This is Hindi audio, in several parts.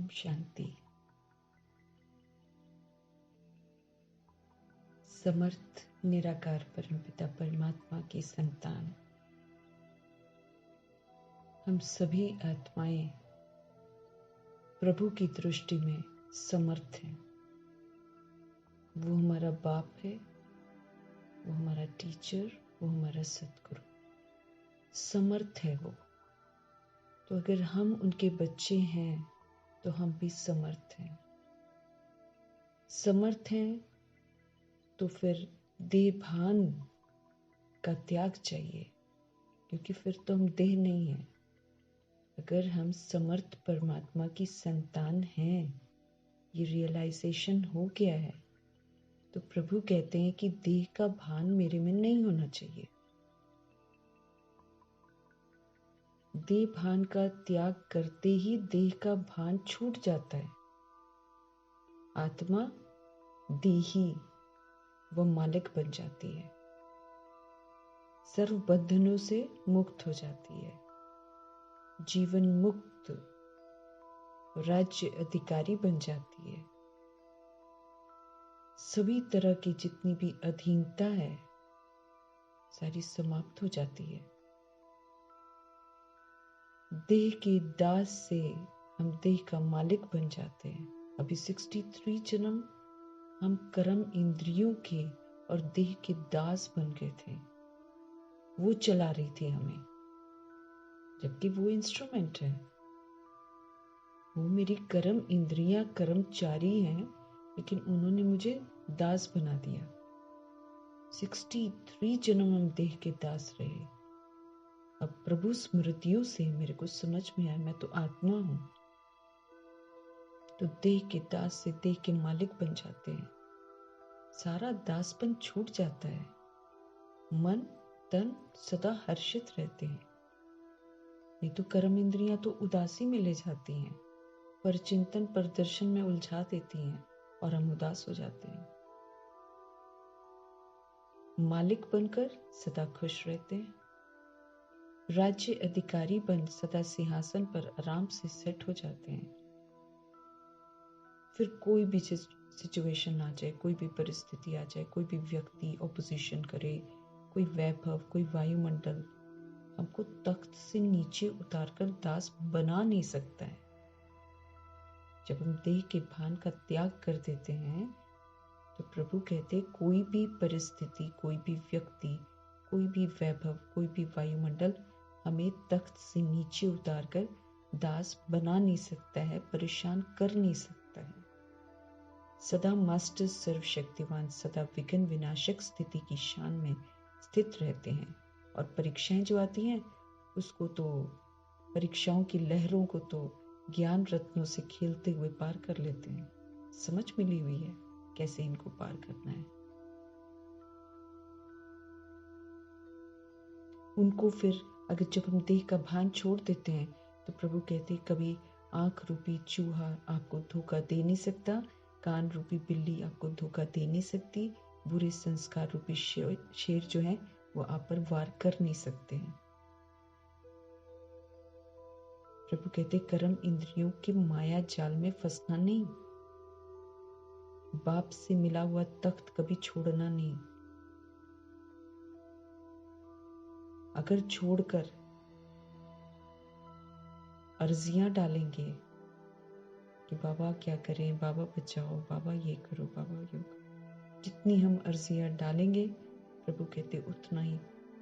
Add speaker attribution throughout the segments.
Speaker 1: ओम शांति। समर्थ निराकार परमपिता परमात्मा की संतान हम सभी आत्माएं प्रभु की दृष्टि में समर्थ हैं। वो हमारा बाप है, वो हमारा टीचर, वो हमारा सद्गुरु, समर्थ है वो। तो अगर हम उनके बच्चे हैं तो हम भी समर्थ हैं। समर्थ हैं तो फिर देह भान का त्याग चाहिए, क्योंकि फिर तो हम देह नहीं है। अगर हम समर्थ परमात्मा की संतान हैं, ये रियलाइजेशन हो गया है, तो प्रभु कहते हैं कि देह का भान मेरे में नहीं होना चाहिए। देह भान का त्याग करते ही देह का भान छूट जाता है। आत्मा देही व मालिक बन जाती है, सर्व बंधनों से मुक्त हो जाती है, जीवन मुक्त राज्य अधिकारी बन जाती है। सभी तरह की जितनी भी अधीनता है सारी समाप्त हो जाती है। देह के दास से हम देह का मालिक बन जाते हैं। अभी 63 जन्म हम कर्म इंद्रियों के और देह के दास बन गए थे। वो चला रही थी हमें, जबकि वो इंस्ट्रूमेंट है। वो मेरी कर्म इंद्रियां कर्मचारी हैं, लेकिन उन्होंने मुझे दास बना दिया। 63 जन्म हम देह के दास रहे। अब प्रभु स्मृतियों से मेरे को समझ में आया मैं तो आत्मा हूं। तो देह के दास से देह के मालिक बन जाते हैं। सारा दासपन छूट जाता है। मन तन सदा हर्षित रहते हैं। नहीं तो कर्म इंद्रियां तो उदासी में ले जाती हैं, पर चिंतन प्रदर्शन में उलझा देती हैं और हम उदास हो जाते हैं। मालिक बनकर सदा खुश रहते हैं। राज्य अधिकारी बन सदा सिंहासन पर आराम से सेट हो जाते हैं। फिर कोई भी सिचुएशन आ जाए, कोई भी परिस्थिति आ जाए, कोई भी व्यक्ति ऑपोजिशन करे, कोई वैभव, कोई वायुमंडल हमको तख्त से नीचे उतारकर दास बना नहीं सकता है। जब हम देह के भान का त्याग कर देते हैं तो प्रभु कहते हैं कोई भी परिस्थिति, कोई भी व्यक्ति, कोई भी वैभव, कोई भी वायुमंडल हमें तख्त से नीचे उतारकर दास बना नहीं सकता है, परेशान कर नहीं सकता है। सदा मास्टर सर्वशक्तिवान सदा विघ्न विनाशक स्थिति की शान में स्थित रहते हैं। और परीक्षाएं जो आती हैं उसको तो, परीक्षाओं की लहरों को तो ज्ञान रत्नों से खेलते हुए पार कर लेते हैं। समझ मिली हुई है कैसे इनको पार करना है। उनको फिर अगर जब हम देह का भान छोड़ देते हैं तो प्रभु कहते हैं कभी आंख रूपी चूहा आपको धोखा दे नहीं सकता, कान रूपी बिल्ली आपको धोखा दे नहीं सकती, बुरे संस्कार रूपी शेर जो है वो आप पर वार कर नहीं सकते हैं। प्रभु कहते कर्म इंद्रियों के माया जाल में फंसना नहीं, बाप से मिला हुआ तख्त कभी छोड़ना नहीं। अगर छोड़कर अर्जियां डालेंगे कि बाबा क्या करें, बाबा बचाओ, बाबा ये करो, बाबा ये करो, जितनी हम अर्जियां डालेंगे प्रभु कहते उतना ही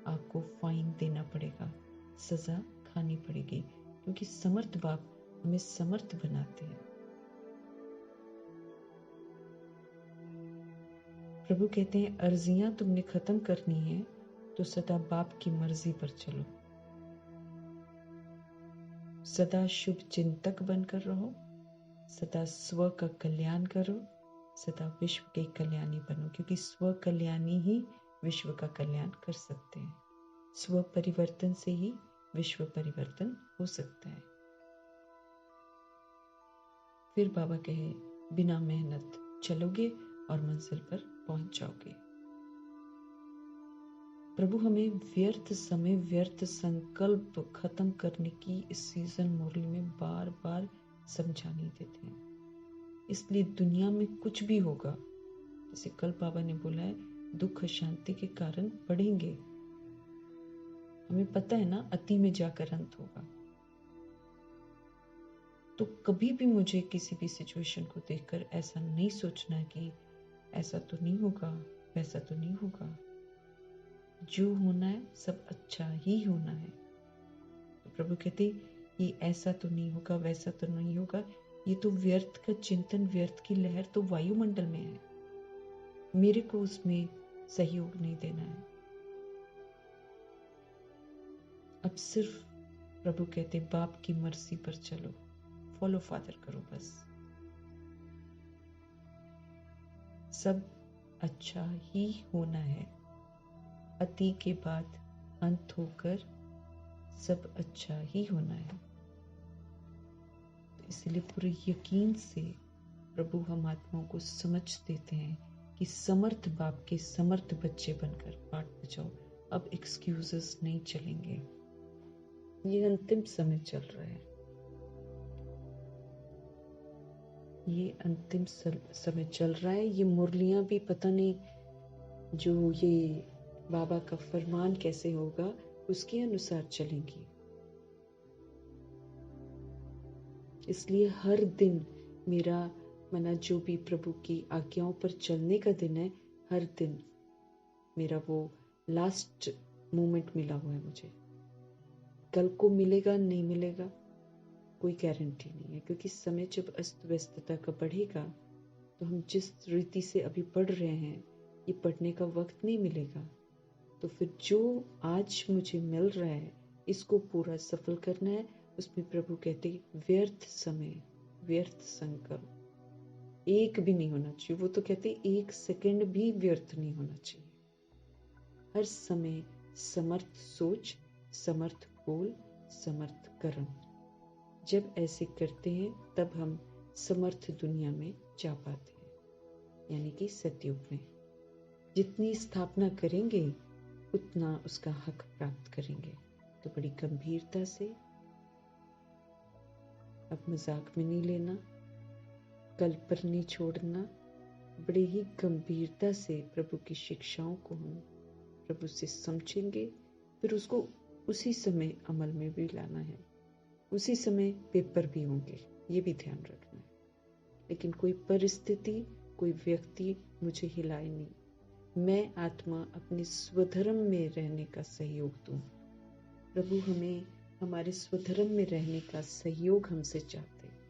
Speaker 1: आपको फाइन देना पड़ेगा, सजा खानी पड़ेगी, क्योंकि समर्थ बाप हमें समर्थ बनाते हैं। प्रभु कहते हैं अर्जियां तुमने खत्म करनी है तो सदा बाप की मर्जी पर चलो। सदा शुभ चिंतक बनकर रहो, सदा स्व का कल्याण करो, सदा विश्व के कल्याणी बनो, क्योंकि स्व कल्याणी ही विश्व का कल्याण कर सकते हैं। स्व परिवर्तन से ही विश्व परिवर्तन हो सकता है। फिर बाबा कहे बिना मेहनत चलोगे और मंजिल पर पहुंच जाओगे। प्रभु हमें व्यर्थ समय, व्यर्थ संकल्प खत्म करने की इस सीजन मुरली में बार बार समझा नहीं देते हैं। इसलिए दुनिया में कुछ भी होगा, जैसे कल बाबा ने बोला है, दुख अशांति के कारण बढ़ेंगे। हमें पता है ना, अति में जाकर अंत होगा। तो कभी भी मुझे किसी भी सिचुएशन को देखकर ऐसा नहीं सोचना कि ऐसा तो नहीं होगा, वैसा तो नहीं होगा। जो होना है सब अच्छा ही होना है। तो प्रभु कहते, ये ऐसा तो नहीं होगा, वैसा तो नहीं होगा, ये तो व्यर्थ का चिंतन, व्यर्थ की लहर तो वायुमंडल में है। मेरे को उसमें सहयोग नहीं देना है। अब सिर्फ प्रभु कहते, बाप की मर्जी पर चलो, फॉलो फादर करो बस। सब अच्छा ही होना है। अति के बाद अंत होकर सब अच्छा ही होना है। तो इसलिए पूरे यकीन से प्रभु हम आत्माओं को समझ देते हैं कि समर्थ बाप के समर्थ बच्चे बनकर पाठ बजाओ। अब एक्सक्यूजेस नहीं चलेंगे। ये अंतिम समय चल रहा है। ये अंतिम समय चल रहा है। ये मुरलियां भी पता नहीं, जो ये बाबा का फरमान कैसे होगा उसके अनुसार चलेंगी। इसलिए हर दिन मेरा मना जो भी प्रभु की आज्ञाओं पर चलने का दिन है, हर दिन मेरा वो लास्ट मोमेंट मिला हुआ है मुझे। कल को मिलेगा नहीं मिलेगा कोई गारंटी नहीं है, क्योंकि समय जब अस्त व्यस्तता का बढ़ेगा तो हम जिस रीति से अभी पढ़ रहे हैं, ये पढ़ने का वक्त नहीं मिलेगा। तो फिर जो आज मुझे मिल रहा है इसको पूरा सफल करना है। उसमें प्रभु कहते, व्यर्थ समय, व्यर्थ संकल्प एक भी नहीं होना चाहिए। वो तो कहते, एक सेकंड भी व्यर्थ नहीं होना चाहिए। हर समय समर्थ सोच, समर्थ बोल, समर्थ कर्म। जब ऐसे करते हैं तब हम समर्थ दुनिया में जा पाते हैं, यानी कि सतयुग में। जितनी स्थापना करेंगे उतना उसका हक प्राप्त करेंगे। तो बड़ी गंभीरता से, अब मजाक में नहीं लेना, कल पर नहीं छोड़ना, बड़े ही गंभीरता से प्रभु की शिक्षाओं को हम प्रभु से समझेंगे। फिर उसको उसी समय अमल में भी लाना है। उसी समय पेपर भी होंगे, ये भी ध्यान रखना है। लेकिन कोई परिस्थिति, कोई व्यक्ति मुझे हिलाए नहीं। मैं आत्मा अपने स्वधर्म में रहने का सहयोग दूं। प्रभु हमें हमारे स्वधर्म में रहने का सहयोग हमसे चाहते हैं।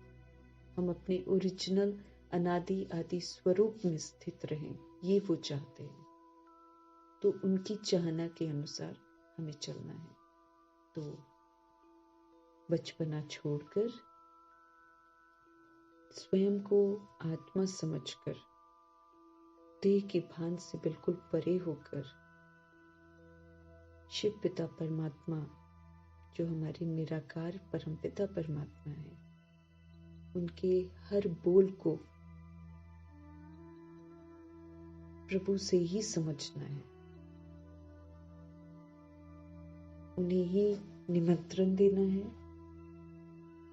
Speaker 1: हम अपने ओरिजिनल अनादि आदि स्वरूप में स्थित रहें, ये वो चाहते हैं। तो उनकी चाहना के अनुसार हमें चलना है। तो बचपना छोड़कर स्वयं को आत्मा समझकर, देह के भान से बिल्कुल परे होकर, शिव पिता परमात्मा जो हमारे निराकार परमपिता परमात्मा है, उनके हर बोल को प्रभु से ही समझना है। उन्हें ही निमंत्रण देना है।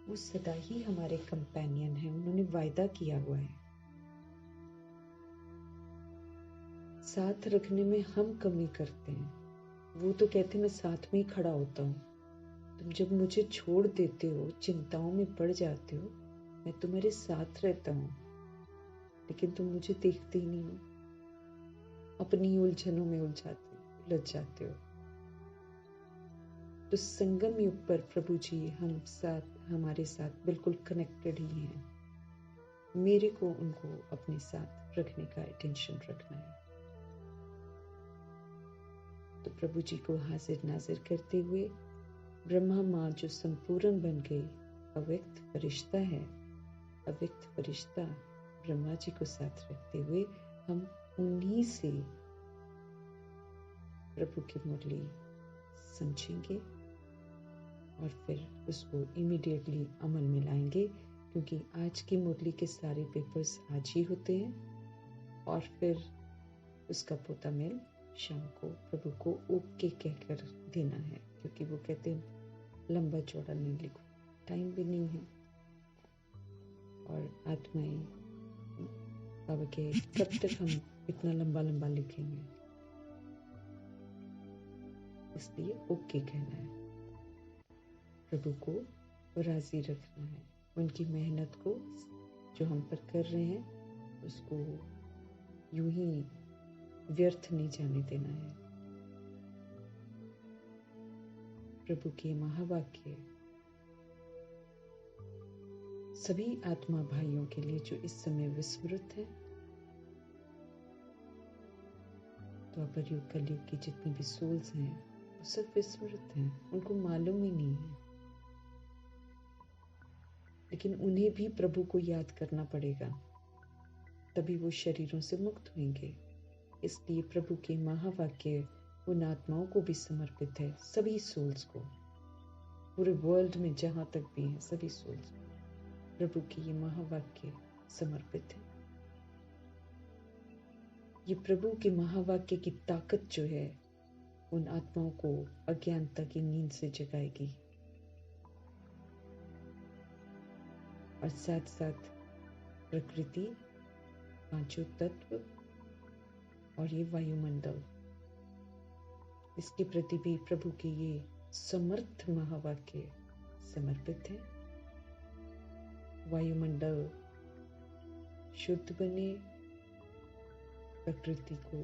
Speaker 1: वो सदा ही हमारे कंपेनियन है। उन्होंने वायदा किया हुआ है। साथ रखने में हम कमी करते हैं। वो तो कहते मैं साथ में ही खड़ा होता हूँ। तुम जब मुझे छोड़ देते हो, चिंताओं में पड़ जाते हो, मैं तुम्हारे साथ रहता हूँ, लेकिन तुम मुझे देखते ही नहीं हो। अपनी उलझनों में उलझ जाते हो। तो संगम युग पर प्रभु जी हमारे साथ बिल्कुल कनेक्टेड ही हैं। मेरे को उनको अपने साथ रखने का अटेंशन रखना है। तो प्रभु जी को हाजिर नाजिर करते हुए, ब्रह्मा माँ जो संपूर्ण बन गई, अव्यक्त फरिश्ता है, अव्यक्त फरिश्ता ब्रह्मा जी को साथ रखते हुए हम उन्हीं से प्रभु की मुरली समझेंगे और फिर उसको इमीडिएटली अमल में लाएंगे, क्योंकि आज की मुरली के सारे पेपर्स आज ही होते हैं और फिर उसका पोता मेल शाम को प्रभु को ओके कहकर देना है, क्योंकि वो कहते हैं लंबा चौड़ा नहीं लिखो, टाइम भी नहीं है। और आत्माएं बाबा के कब तक हम इतना लंबा लंबा लिखेंगे, इसलिए ओके कहना है, प्रभु को राजी रखना है, उनकी मेहनत को जो हम पर कर रहे हैं उसको यूं ही व्यर्थ नहीं जाने देना है। प्रभु के महावाक्य सभी आत्मा भाइयों के लिए जो इस समय विस्मृत है, द्वापर युग कलयुग की जितनी भी सोल्स हैं वो सब विस्मृत हैं, उनको मालूम ही नहीं है, लेकिन उन्हें भी प्रभु को याद करना पड़ेगा, तभी वो शरीरों से मुक्त होंगे। इसलिए प्रभु के महावाक्य उन आत्माओं को भी समर्पित है, सभी सोल्स को, पूरे वर्ल्ड में जहां तक भी है सभी सोल्स को प्रभु के ये महावाक्य समर्पित है। ये प्रभु के महावाक्य की ताकत जो है उन आत्माओं को अज्ञानता की नींद से जगाएगी और साथ साथ प्रकृति, पांचों तत्व और ये वायुमंडल, इसके प्रति भी प्रभु के ये समर्थ महावाक्य समर्पित है। वायुमंडल शुद्ध बने, प्रकृति को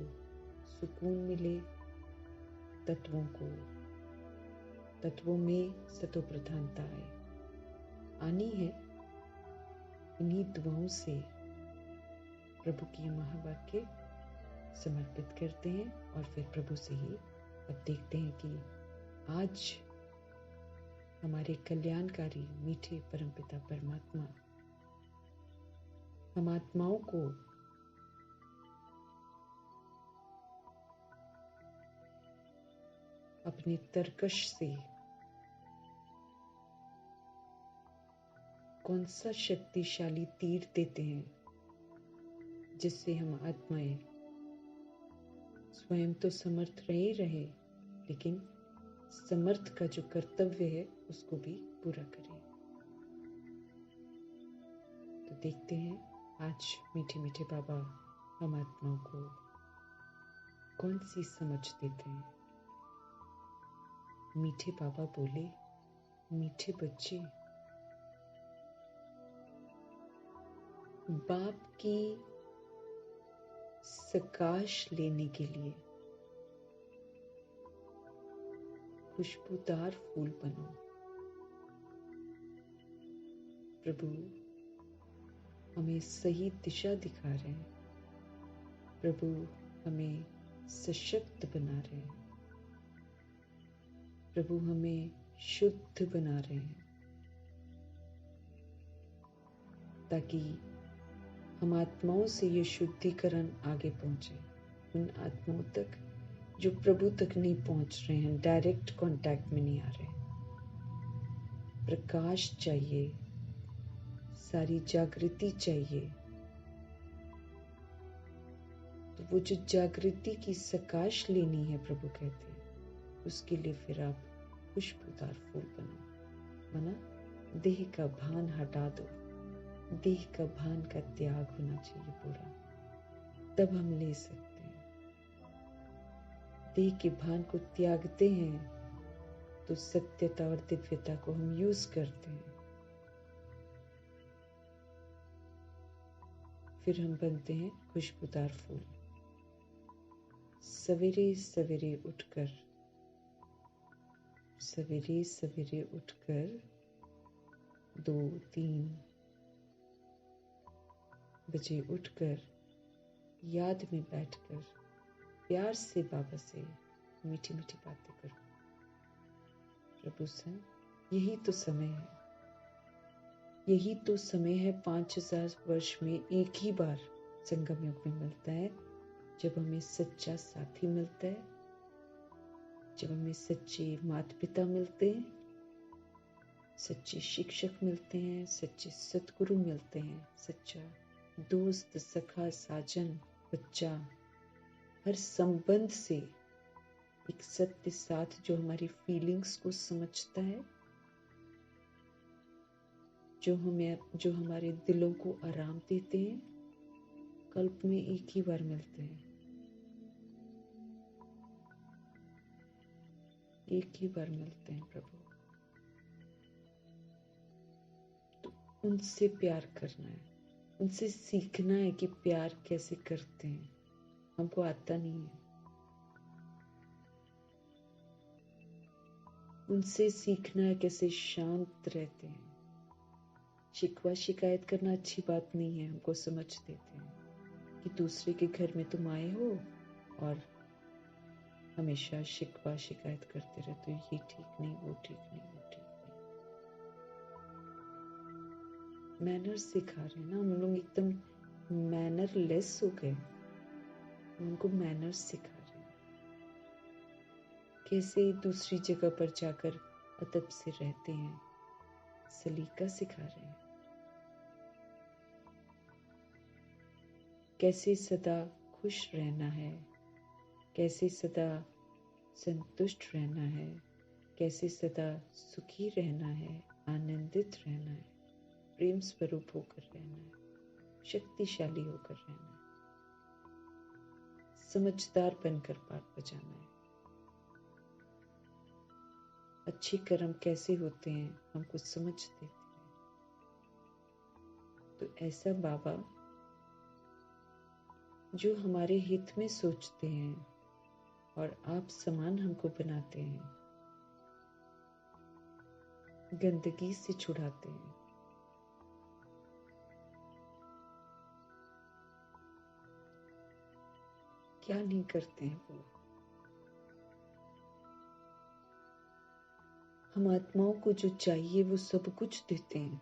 Speaker 1: सुकून मिले, तत्वों में सतो प्रधानता आनी है। इन्हीं दुआओं से प्रभु की महावाक्य समर्पित करते हैं और फिर प्रभु से ही अब देखते हैं कि आज हमारे कल्याणकारी मीठे परमपिता परमात्मा हम आत्माओं को अपने तरकश से कौन सा शक्तिशाली तीर देते हैं जिससे हम आत्माएं स्वयं तो समर्थ रहे लेकिन समर्थ का जो कर्तव्य है उसको भी पूरा करें। तो देखते हैं आज मीठे मीठे बाबा हम आत्माओं को कौन सी समझ देते हैं। मीठे बाबा बोले, मीठे बच्चे, बाप की सकाश लेने के लिए खुशबूदार फूल बनो। प्रभु हमें सही दिशा दिखा रहे हैं, प्रभु हमें सशक्त बना रहे हैं, प्रभु हमें शुद्ध बना रहे हैं ताकि हम आत्माओं से ये शुद्धिकरण आगे पहुंचे, उन आत्माओं तक जो प्रभु तक नहीं पहुंच रहे हैं, डायरेक्ट कांटेक्ट में नहीं आ रहे। प्रकाश चाहिए, सारी जागृति चाहिए। तो वो जो जागृति की सकाश लेनी है, प्रभु कहते हैं, उसके लिए फिर आप खुशबूदार फूल बनो। माना देह का भान हटा दो, देह का भान का त्याग होना चाहिए पूरा, तब हम ले सकते हैं। देह के भान को त्यागते हैं तो सत्यता और दिव्यता को हम यूज करते हैं, फिर हम बनते हैं खुशबूदार फूल। सवेरे सवेरे उठकर 2-3 बजे उठकर याद में बैठकर प्यार से बाबा से मीठी मीठी बातें करो। प्रभु से यही तो समय है, यही तो समय है। 5000 वर्ष में एक ही बार संगम युग में मिलता है, जब हमें सच्चा साथी मिलता है, जब हमें सच्चे माता पिता मिलते हैं, सच्चे शिक्षक मिलते हैं, सच्चे सतगुरु मिलते हैं, सच्चा दोस्त, सखा, साजन, बच्चा, हर संबंध से एक सत्य साथ जो हमारी फीलिंग्स को समझता है, जो हमारे दिलों को आराम देते हैं, कल्प में एक ही बार मिलते हैं, एक ही बार मिलते हैं प्रभु। तो उनसे प्यार करना है, उनसे सीखना है कि प्यार कैसे करते हैं। हमको आता नहीं है। उनसे सीखना है कैसे शांत रहते हैं। शिकवा शिकायत करना अच्छी बात नहीं है। हमको समझ देते हैं कि दूसरे के घर में तुम आए हो और हमेशा शिकवा शिकायत करते रहते हो, ये ठीक नहीं, वो ठीक नहीं, वो ठीक नहीं। मैनर सिखा रहे हैं ना हम लोग, एकदम मैनर लेस हो गए। उनको मैनर्स सिखा रहे हैं, कैसे दूसरी जगह पर जाकर अदब से रहते हैं, सलीका सिखा रहे हैं, कैसे सदा खुश रहना है, कैसे सदा संतुष्ट रहना है, कैसे सदा सुखी रहना है, आनंदित रहना है, प्रेम स्वरूप होकर रहना है, शक्तिशाली होकर रहना है, समझदार बनकर पार बजाना है। अच्छे कर्म कैसे होते हैं हमको समझ देते हैं। तो ऐसा बाबा जो हमारे हित में सोचते हैं और आप समान हमको बनाते हैं, गंदगी से छुड़ाते हैं, क्या नहीं करते हैं वो। हम आत्माओं को जो चाहिए वो सब कुछ देते हैं।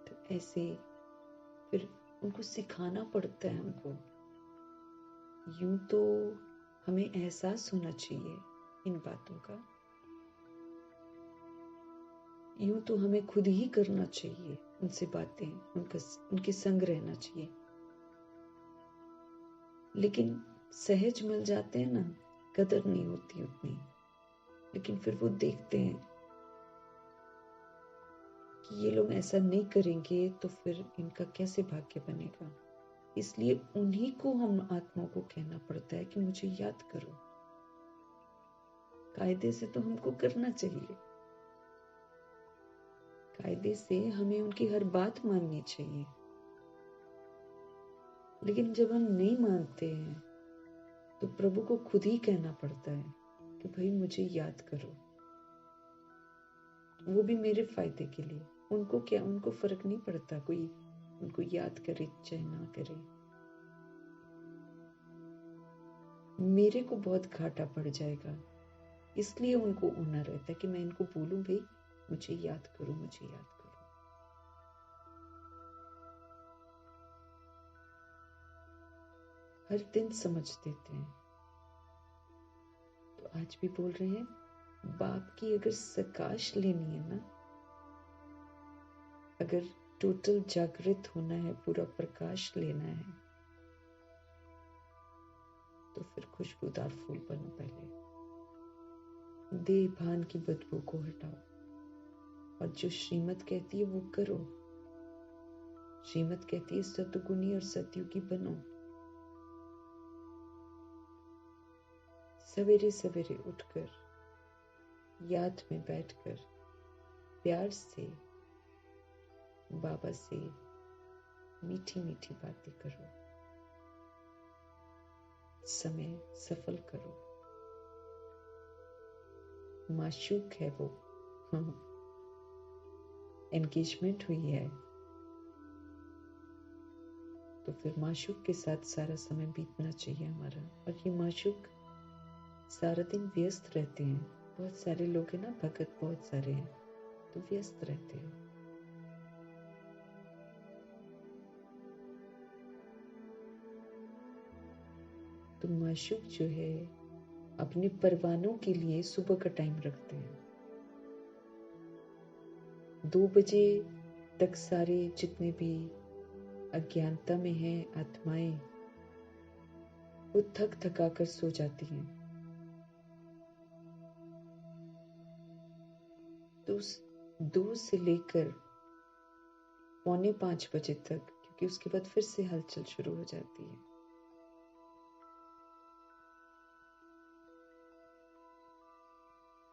Speaker 1: तो ऐसे फिर उनको सिखाना पड़ता है हमको। यूं तो हमें एहसास होना चाहिए इन बातों का, यूं तो हमें खुद ही करना चाहिए उनसे बातें, उनके संग रहना चाहिए, लेकिन सहज मिल जाते हैं ना, कदर नहीं होती उतनी। लेकिन फिर वो देखते हैं कि ये लोग ऐसा नहीं करेंगे तो फिर इनका कैसे भाग्य बनेगा। इसलिए उन्हीं को हम आत्मा को कहना पड़ता है कि मुझे याद करो। कायदे से तो हमको करना चाहिए, कायदे से हमें उनकी हर बात माननी चाहिए, लेकिन जब हम नहीं मानते हैं तो प्रभु को खुद ही कहना पड़ता है कि भाई मुझे याद करो। वो भी मेरे फायदे के लिए। उनको क्या, उनको फर्क नहीं पड़ता कोई उनको याद करे चाहे ना करे। मेरे को बहुत घाटा पड़ जाएगा, इसलिए उनको होना रहता है कि मैं इनको बोलूं भाई मुझे याद करो, मुझे याद करो। हर दिन समझ देते हैं। तो आज भी बोल रहे हैं, बाप की अगर सकाश लेनी है ना, अगर टोटल जागृत होना है, पूरा प्रकाश लेना है, तो फिर खुशबूदार फूल बनो। पहले देह भान की बदबू को हटाओ और जो श्रीमत कहती है वो करो। श्रीमत कहती है सतगुणी और सतयुगी बनो। सवेरे सवेरे उठकर याद में बैठकर प्यार से बाबा से मीठी मीठी बातें करो, समय सफल करो। माशूक है वो, एंगेजमेंट हुई है तो फिर माशूक के साथ सारा समय बीतना चाहिए हमारा। और ये माशूक सारा दिन व्यस्त रहते हैं। बहुत सारे लोग हैं ना, भगत बहुत सारे हैं, तो व्यस्त रहते हैं। तो माशूक जो है अपने परवानों के लिए सुबह का टाइम रखते हैं। 2 बजे तक सारे जितने भी अज्ञानता में हैं आत्माएं, वो थक थका कर सो जाती हैं। तो उस 2 से लेकर 4:45 तक, क्योंकि उसके बाद फिर से हलचल शुरू हो जाती है।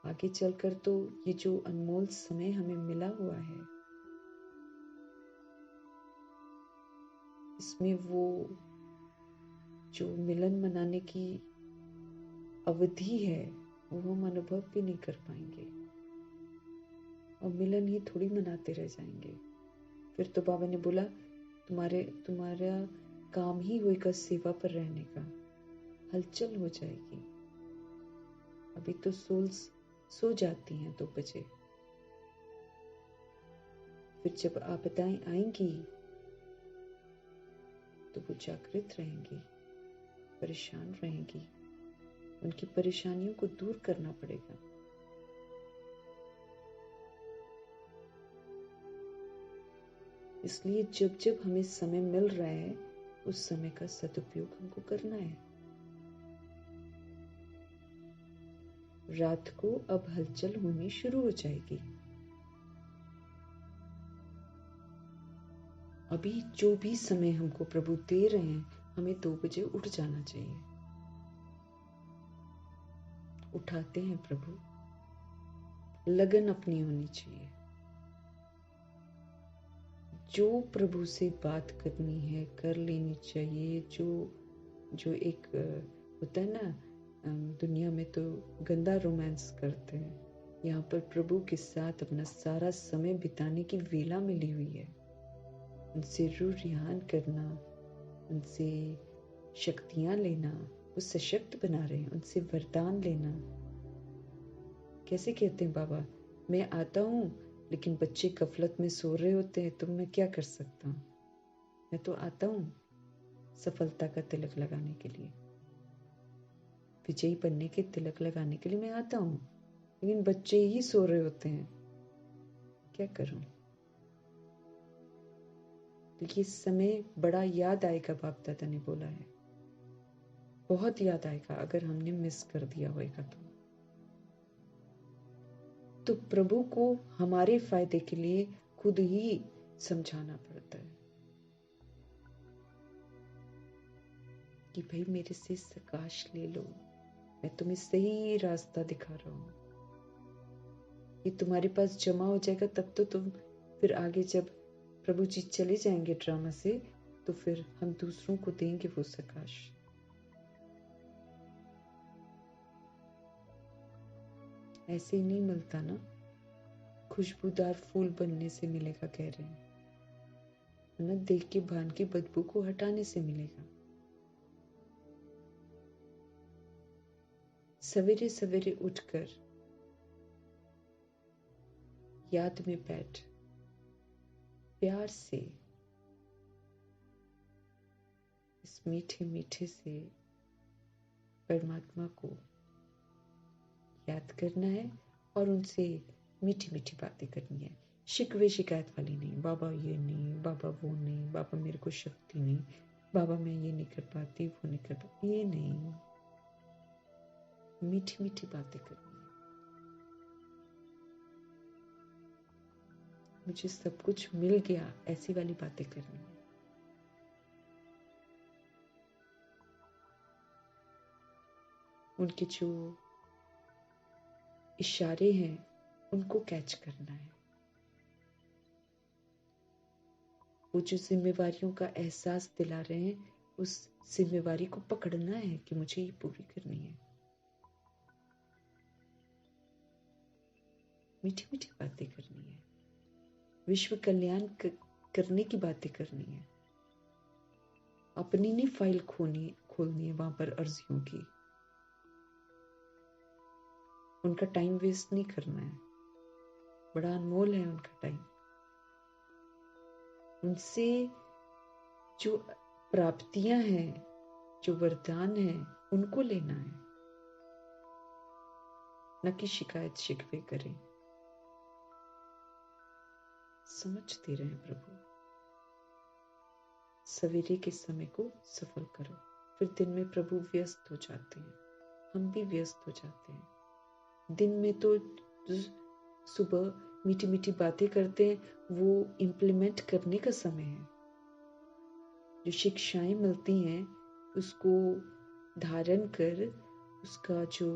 Speaker 1: आगे चलकर तो ये जो अनमोल समय हमें मिला हुआ है, इसमें वो जो मिलन मनाने की अवधि है वो हम अनुभव भी नहीं कर पाएंगे, और मिलन ही थोड़ी मनाते रह जाएंगे। फिर तो बाबा ने बोला तुम्हारा काम ही होगा सेवा पर रहने का, हलचल हो जाएगी। अभी तो सोल्स सो जाती हैं 2 बजे, फिर जब आपदाएं आएंगी तो वो जागृत रहेंगी, परेशान रहेंगी, उनकी परेशानियों को दूर करना पड़ेगा। इसलिए जब जब हमें समय मिल रहा है उस समय का सदुपयोग हमको करना है। रात को अब हलचल होनी शुरू हो जाएगी। अभी जो भी समय हमको प्रभु दे रहे हैं, हमें 2 बजे उठ जाना चाहिए। उठाते हैं प्रभु, लगन अपनी होनी चाहिए। जो प्रभु से बात करनी है कर लेनी चाहिए। जो एक होता है ना, दुनिया में तो गंदा रोमांस करते हैं, यहाँ पर प्रभु के साथ अपना सारा समय बिताने की वेला मिली हुई है। उनसे रूह रिहान करना, उनसे शक्तियां लेना, वो सशक्त बना रहे हैं, उनसे वरदान लेना। कैसे कहते हैं बाबा, मैं आता हूँ लेकिन बच्चे गफलत में सो रहे होते हैं, तो मैं क्या कर सकता हूँ? मैं तो आता हूँ सफलता का तिलक लगाने के लिए, विजयी बनने के तिलक लगाने के लिए मैं आता हूँ, लेकिन बच्चे ही सो रहे होते हैं, क्या करूं? तो ये समय बड़ा याद आएगा, बाप दादा ने बोला है, बहुत याद आएगा अगर हमने मिस कर दिया होगा तो प्रभु को हमारे फायदे के लिए खुद ही समझाना पड़ता है कि भाई मेरे से सकाश ले लो, मैं तुम्हें सही रास्ता दिखा रहा हूं। ये तुम्हारे पास जमा हो जाएगा तब तो तुम फिर आगे जब प्रभु जी चले जाएंगे ड्रामा से, तो फिर हम दूसरों को देंगे वो सकाश। ऐसे ही नहीं मिलता ना, खुशबूदार फूल बनने से मिलेगा कह रहे हैं, न देख के भान की बदबू को हटाने से मिलेगा। सवेरे सवेरे उठकर याद में बैठ प्यार से इस मीठे मीठे से परमात्मा को याद करना है और उनसे मीठी मीठी बातें करनी है। शिकवे शिकायत वाली नहीं, बाबा ये नहीं, बाबा वो नहीं, बाबा मेरे को शक्ति नहीं, बाबा मैं ये नहीं कर पाती, वो नहीं कर पाती, ये नहीं। मीठी मीठी बातें करनी है। मुझे सब कुछ मिल गया, ऐसी वाली बातें करनी है। उनके जो इशारे हैं उनको कैच करना है। वो जो जिम्मेवारियों का एहसास दिला रहे हैं, उस जिम्मेवारी को पकड़ना है कि मुझे ये पूरी करनी है। मीठी मीठी बातें करनी है, विश्व कल्याण करने की बातें करनी है। अपनी नहीं फाइल खोलनी है वहां पर अर्जियों की, उनका टाइम वेस्ट नहीं करना है, बड़ा अनमोल है उनका टाइम। उनसे जो प्राप्तियां हैं, जो वरदान है, उनको लेना है, न कि शिकायत शिकवे करें। समझते रहें प्रभु। सवेरे के समय को सफल करो, फिर दिन में प्रभु व्यस्त हो जाते हैं, हम भी व्यस्त हो जाते हैं। दिन में तो सुबह मीठी मीठी बातें करते हैं, वो इम्प्लीमेंट करने का समय है। जो शिक्षाएं मिलती हैं उसको धारण कर उसका जो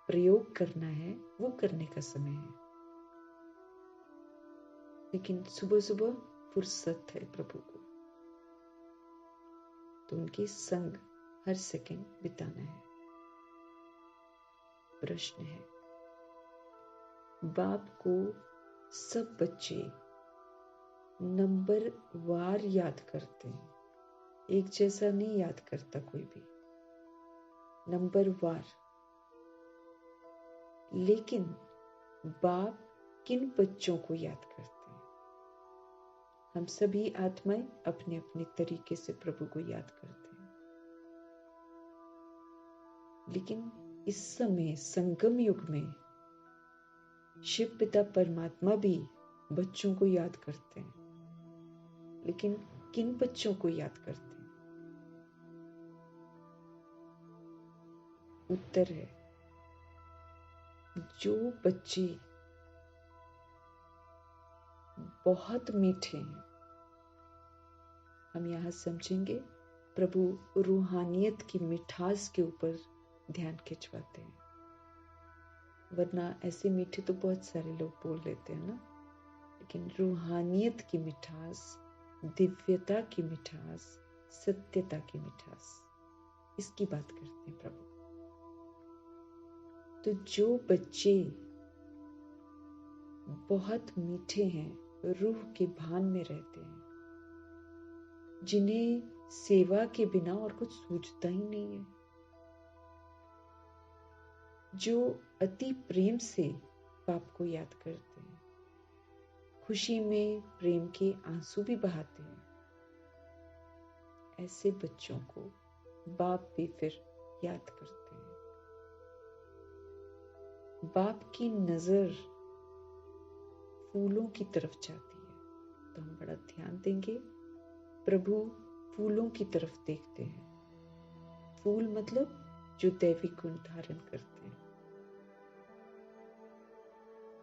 Speaker 1: प्रयोग करना है वो करने का समय है। लेकिन सुबह सुबह फुर्सत है प्रभु को, तो उनके संग हर सेकंड बिताना है। प्रश्न है, बाप को सब बच्चे नंबर वार याद करते हैं, एक जैसा नहीं याद करता कोई भी, नंबर वार। लेकिन बाप किन बच्चों को याद करते हैं? हम सभी आत्माएं अपने अपने तरीके से प्रभु को याद करते हैं। लेकिन इस समय संगम युग में शिव पिता परमात्मा भी बच्चों को याद करते हैं। लेकिन किन बच्चों को याद करते हैं? उत्तर है, जो बच्चे बहुत मीठे हैं। हम यहाँ समझेंगे प्रभु रूहानियत की मिठास के ऊपर ध्यान खिंचवाते हैं, वरना ऐसे मीठे तो बहुत सारे लोग बोल लेते हैं ना। लेकिन रूहानियत की मिठास, दिव्यता की मिठास, सत्यता की मिठास, इसकी बात करते हैं प्रभु। तो जो बच्चे बहुत मीठे हैं, रूह के भान में रहते हैं, जिन्हें सेवा के बिना और कुछ सूझता ही नहीं है, जो अति प्रेम से बाप को याद करते हैं, खुशी में प्रेम के आंसू भी बहाते हैं, ऐसे बच्चों को बाप भी फिर याद करते हैं। बाप की नजर फूलों की तरफ जाती है, तो हम बड़ा ध्यान देंगे। प्रभु फूलों की तरफ देखते हैं। फूल मतलब जो दैविक गुण धारण करते हैं,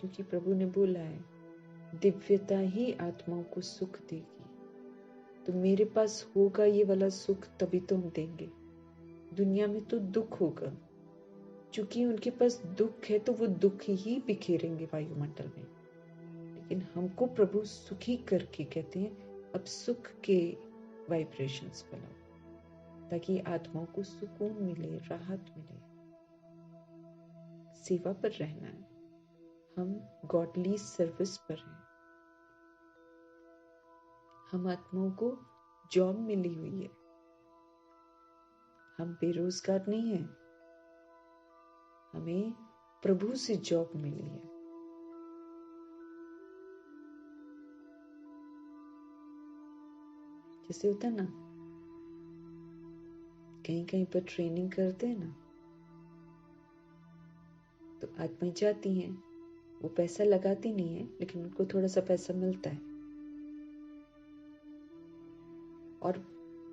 Speaker 1: क्योंकि प्रभु ने बोला है दिव्यता ही आत्माओं को सुख देगी। तो मेरे पास होगा ये वाला सुख तभी तो हम देंगे। दुनिया में तो दुख होगा, क्योंकि उनके पास दुख है तो वो दुख ही बिखेरेंगे वायुमंडल में। लेकिन हमको प्रभु सुखी करके कहते हैं अब सुख के वाइब्रेशंस फैलाओ, ताकि आत्माओं को सुकून मिले, राहत मिले। सेवा पर रहना है, हम गॉडली सर्विस पर हैं। हम आत्माओं को जॉब मिली हुई है, हम बेरोजगार नहीं हैं, हमें प्रभु से जॉब मिली है। जैसे होता है ना, कहीं कहीं पर ट्रेनिंग करते हैं ना, तो आत्माएं जाती हैं, वो पैसा लगाती नहीं है, लेकिन उनको थोड़ा सा पैसा मिलता है और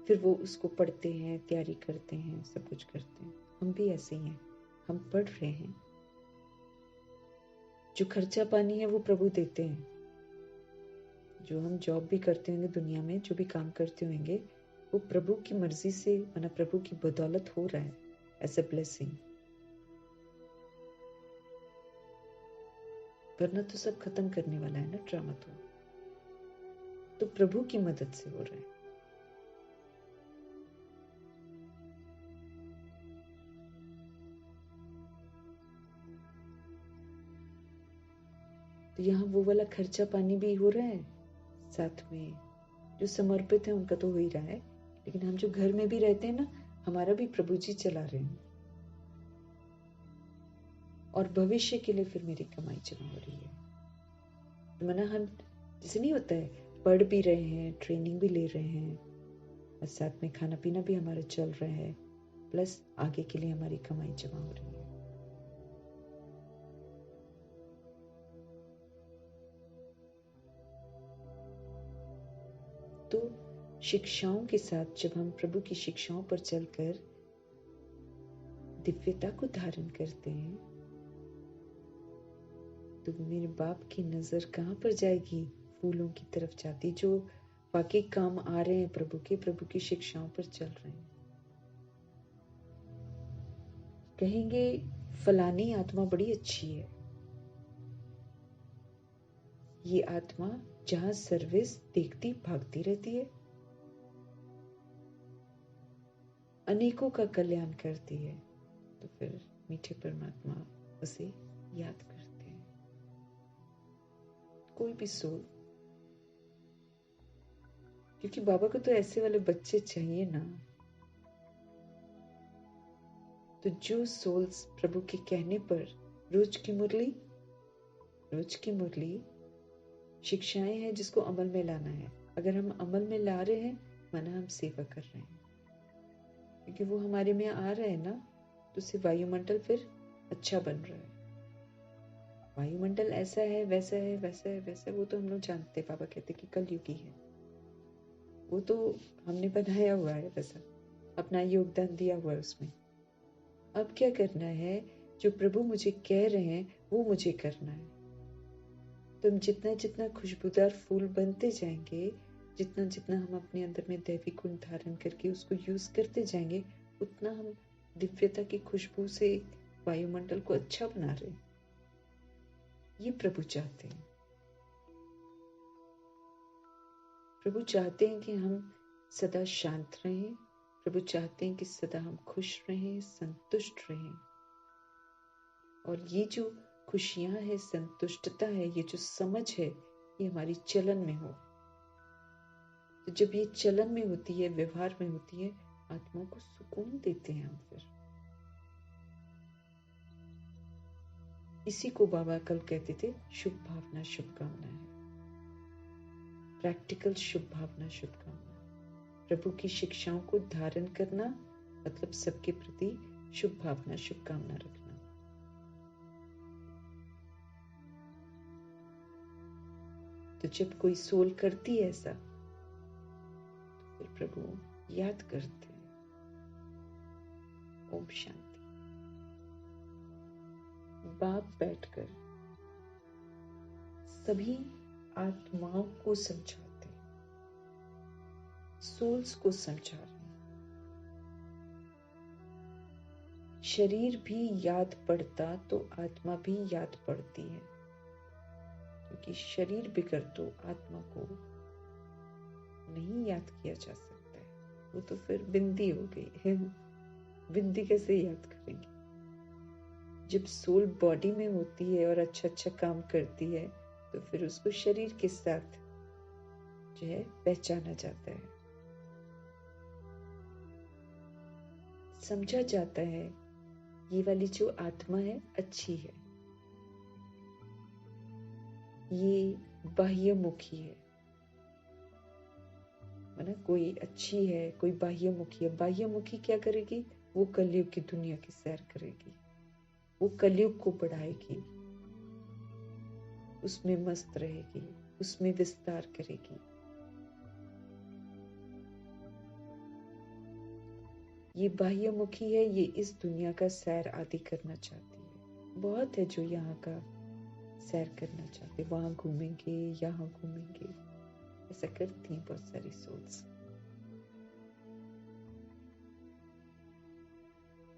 Speaker 1: फिर वो उसको पढ़ते हैं, तैयारी करते हैं, सब कुछ करते हैं। हम भी ऐसे ही हैं, हम पढ़ रहे हैं। जो खर्चा पानी है वो प्रभु देते हैं। जो हम जॉब भी करते होंगे दुनिया में, जो भी काम करते होंगे, वो प्रभु की मर्जी से, माना प्रभु की बदौलत हो रहा है, एज अ ब्लेसिंग। वरना तो सब खत्म करने वाला है ना ड्रामा। तो प्रभु की मदद से हो रहा है। तो यहाँ वो वाला खर्चा पानी भी हो रहा है, साथ में जो समर्पित है उनका तो हो ही रहा है। लेकिन हम जो घर में भी रहते हैं ना, हमारा भी प्रभु जी चला रहे हैं, और भविष्य के लिए फिर मेरी कमाई जमा हो रही है। तो मना हम जैसे नहीं होता है, पढ़ भी रहे हैं, ट्रेनिंग भी ले रहे हैं, और साथ में खाना पीना भी हमारा चल रहा है, प्लस आगे के लिए हमारी कमाई जमा हो रही है। तो शिक्षाओं के साथ जब हम प्रभु की शिक्षाओं पर चलकर दिव्यता को धारण करते हैं, तो मेरे बाप की नजर कहाँ पर जाएगी? फूलों की तरफ जाती जो वाकई काम आ रहे हैं, प्रभु की शिक्षाओं पर चल रहे हैं। कहेंगे फलानी आत्मा बड़ी अच्छी है, ये आत्मा जहां सर्विस देखती भागती रहती है, अनेकों का कल्याण करती है, तो फिर मीठे परमात्मा उसे याद करते हैं। कोई भी सोल, क्योंकि बाबा को तो ऐसे वाले बच्चे चाहिए ना। तो जो सोल्स प्रभु के कहने पर रोज की मुरली शिक्षाएं हैं जिसको अमल में लाना है। अगर हम अमल में ला रहे हैं, माना हम सेवा कर रहे हैं, क्योंकि वो हमारे में आ रहा है ना, तो उससे वायुमंडल फिर अच्छा बन रहा है। वायुमंडल ऐसा है, वैसा है, वैसा है, वैसा है, वो तो हम लोग जानते हैं। बाबा कहते कि कलयुगी है, वो तो हमने बनाया हुआ है, वैसा अपना योगदान दिया हुआ है उसमें। अब क्या करना है? जो प्रभु मुझे कह रहे हैं वो मुझे करना है। तो हम जितना जितना खुशबूदार फूल बनते जाएंगे, जितना जितना हम अपने अंदर में दैवी गुण धारण करके उसको यूज करते जाएंगे, उतना हम दिव्यता की खुशबू से वायुमंडल को अच्छा बना रहे हैं। ये प्रभु चाहते हैं। प्रभु चाहते हैं कि हम सदा शांत रहें। प्रभु चाहते हैं कि सदा हम खुश रहें, संतुष्ट रहें। और ये जो खुशियां है, संतुष्टता है, ये जो समझ है, ये हमारी चलन में हो। तो जब ये चलन में होती है, व्यवहार में होती है, आत्मा को सुकून देते हैं हम फिर। इसी को बाबा कल कहते थे, शुभ भावना शुभकामना है। प्रैक्टिकल शुभ भावना शुभकामना, प्रभु की शिक्षाओं को धारण करना मतलब सबके प्रति शुभ भावना शुभकामना रखना। तो जब कोई सोल करती है ऐसा, तो फिर प्रभु याद करते हैं। ओम शांति। बाप बैठकर सभी आत्माओं को समझाते हैं, सोल्स को समझा रहे हैं। शरीर भी याद पड़ता तो आत्मा भी याद पड़ती है, क्योंकि शरीर बिगड़ तो आत्मा को नहीं याद किया जा सकता है। वो तो फिर बिंदी हो गई है। बिंदी कैसे याद करेंगे? जब सोल बॉडी में होती है और अच्छा अच्छा काम करती है, तो फिर उसको शरीर के साथ जो है पहचाना जाता है, समझा जाता है। ये वाली जो आत्मा है अच्छी है, ये बाह्यमुखी है। मतलब कोई अच्छी है, कोई बाह्यमुखी है। बाह्यमुखी क्या करेगी? वो कलयुग की दुनिया की सैर करेगी, वो कलयुग को बढ़ाएगी, उसमें मस्त रहेगी, उसमें विस्तार करेगी। ये बाह्यमुखी है, ये इस दुनिया का सैर आदि करना चाहती है। बहुत है जो यहाँ का सैर करना चाहते, वहां घूमेंगे, यहाँ घूमेंगे, ऐसा करती हैं बहुत सारी सोल्स।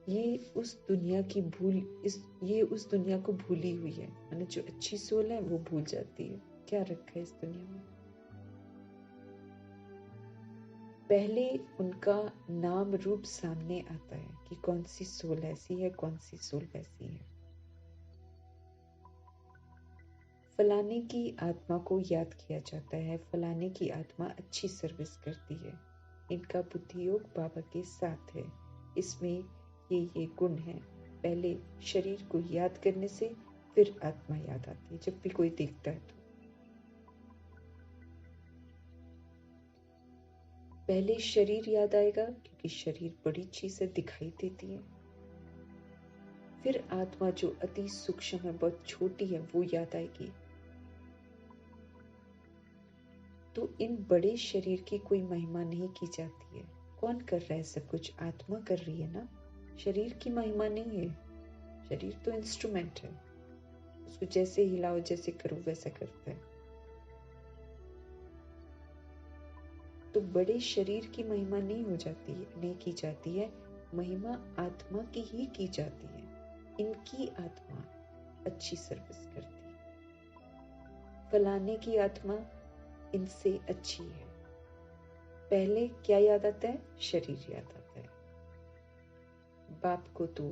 Speaker 1: ये उस दुनिया की ये उस दुनिया को भूली हुई है। माने जो अच्छी सोल है वो भूल जाती है क्या रखा है इस दुनिया में। पहले उनका नाम रूप सामने आता है कि कौन सी सोल ऐसी है, कौन सी सोल वैसी है। फलाने की आत्मा को याद किया जाता है, फलाने की आत्मा अच्छी सर्विस करती है, इनका बुद्धि योग बाबा के साथ है, इसमें ये गुण है। पहले शरीर को याद करने से फिर आत्मा याद आती है। जब भी कोई देखता है तो पहले शरीर याद आएगा, क्योंकि शरीर बड़ी चीजें दिखाई देती है। फिर आत्मा जो अति सूक्ष्म है, बहुत छोटी है, वो याद आएगी। तो इन बड़े शरीर की कोई महिमा नहीं की जाती है। कौन कर रहा है सब कुछ? आत्मा कर रही है ना। शरीर की महिमा नहीं है, शरीर तो इंस्ट्रूमेंट है, उसको जैसे हिलाओ, जैसे करो वैसा करता है। तो बड़े शरीर की महिमा नहीं की जाती है, महिमा आत्मा की ही की जाती है। इनकी आत्मा अच्छी सर्विस करती है, फलाने की आत्मा इनसे अच्छी है। पहले क्या याद आता है? शरीर याद आता है। बाप को तो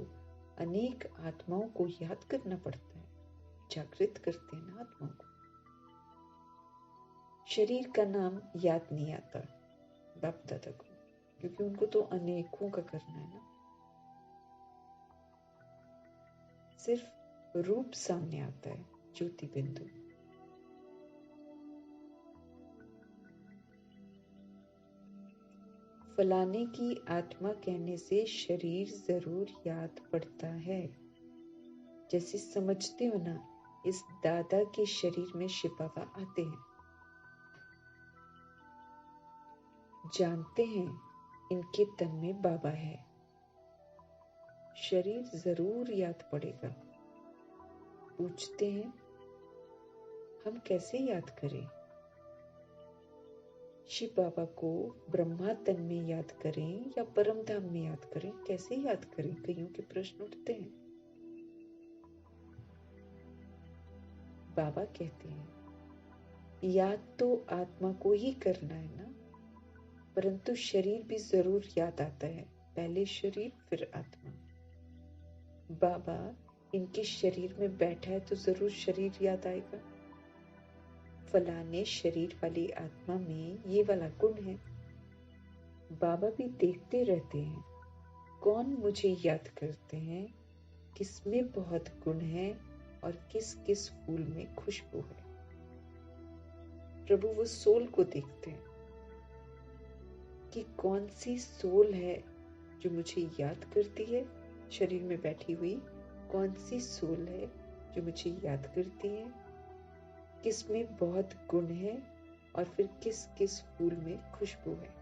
Speaker 1: अनेक आत्माओं को याद करना पड़ता है, जागृत करते हैं ना आत्माओं को। शरीर का नाम याद नहीं आता बाप दादा को, क्योंकि उनको तो अनेकों का करना है ना। सिर्फ रूप सामने आता है, ज्योति बिंदु। फलाने की आत्मा कहने से शरीर जरूर याद पड़ता है। जैसे समझते हो ना, इस दादा के शरीर में शिव बाबा आते हैं, जानते हैं इनके तन में बाबा है, शरीर जरूर याद पड़ेगा। पूछते हैं हम कैसे याद करें? शिव बाबा को ब्रह्मा तन में याद करें या परम धाम में याद करें, कैसे याद करें? कईयों के प्रश्न उठते हैं। बाबा कहते हैं याद तो आत्मा को ही करना है ना, परंतु शरीर भी जरूर याद आता है, पहले शरीर फिर आत्मा। बाबा इनके शरीर में बैठा है तो जरूर शरीर याद आएगा। फलाने शरीर वाली आत्मा में ये वाला गुण है। बाबा भी देखते रहते हैं कौन मुझे याद करते हैं, किसमें बहुत गुण है और किस किस फूल में खुशबू है। प्रभु वो सोल को देखते हैं कि कौन सी सोल है जो मुझे याद करती है, शरीर में बैठी हुई कौन सी सोल है जो मुझे याद करती है, किसमें बहुत गुण है और फिर किस किस फूल में खुशबू है।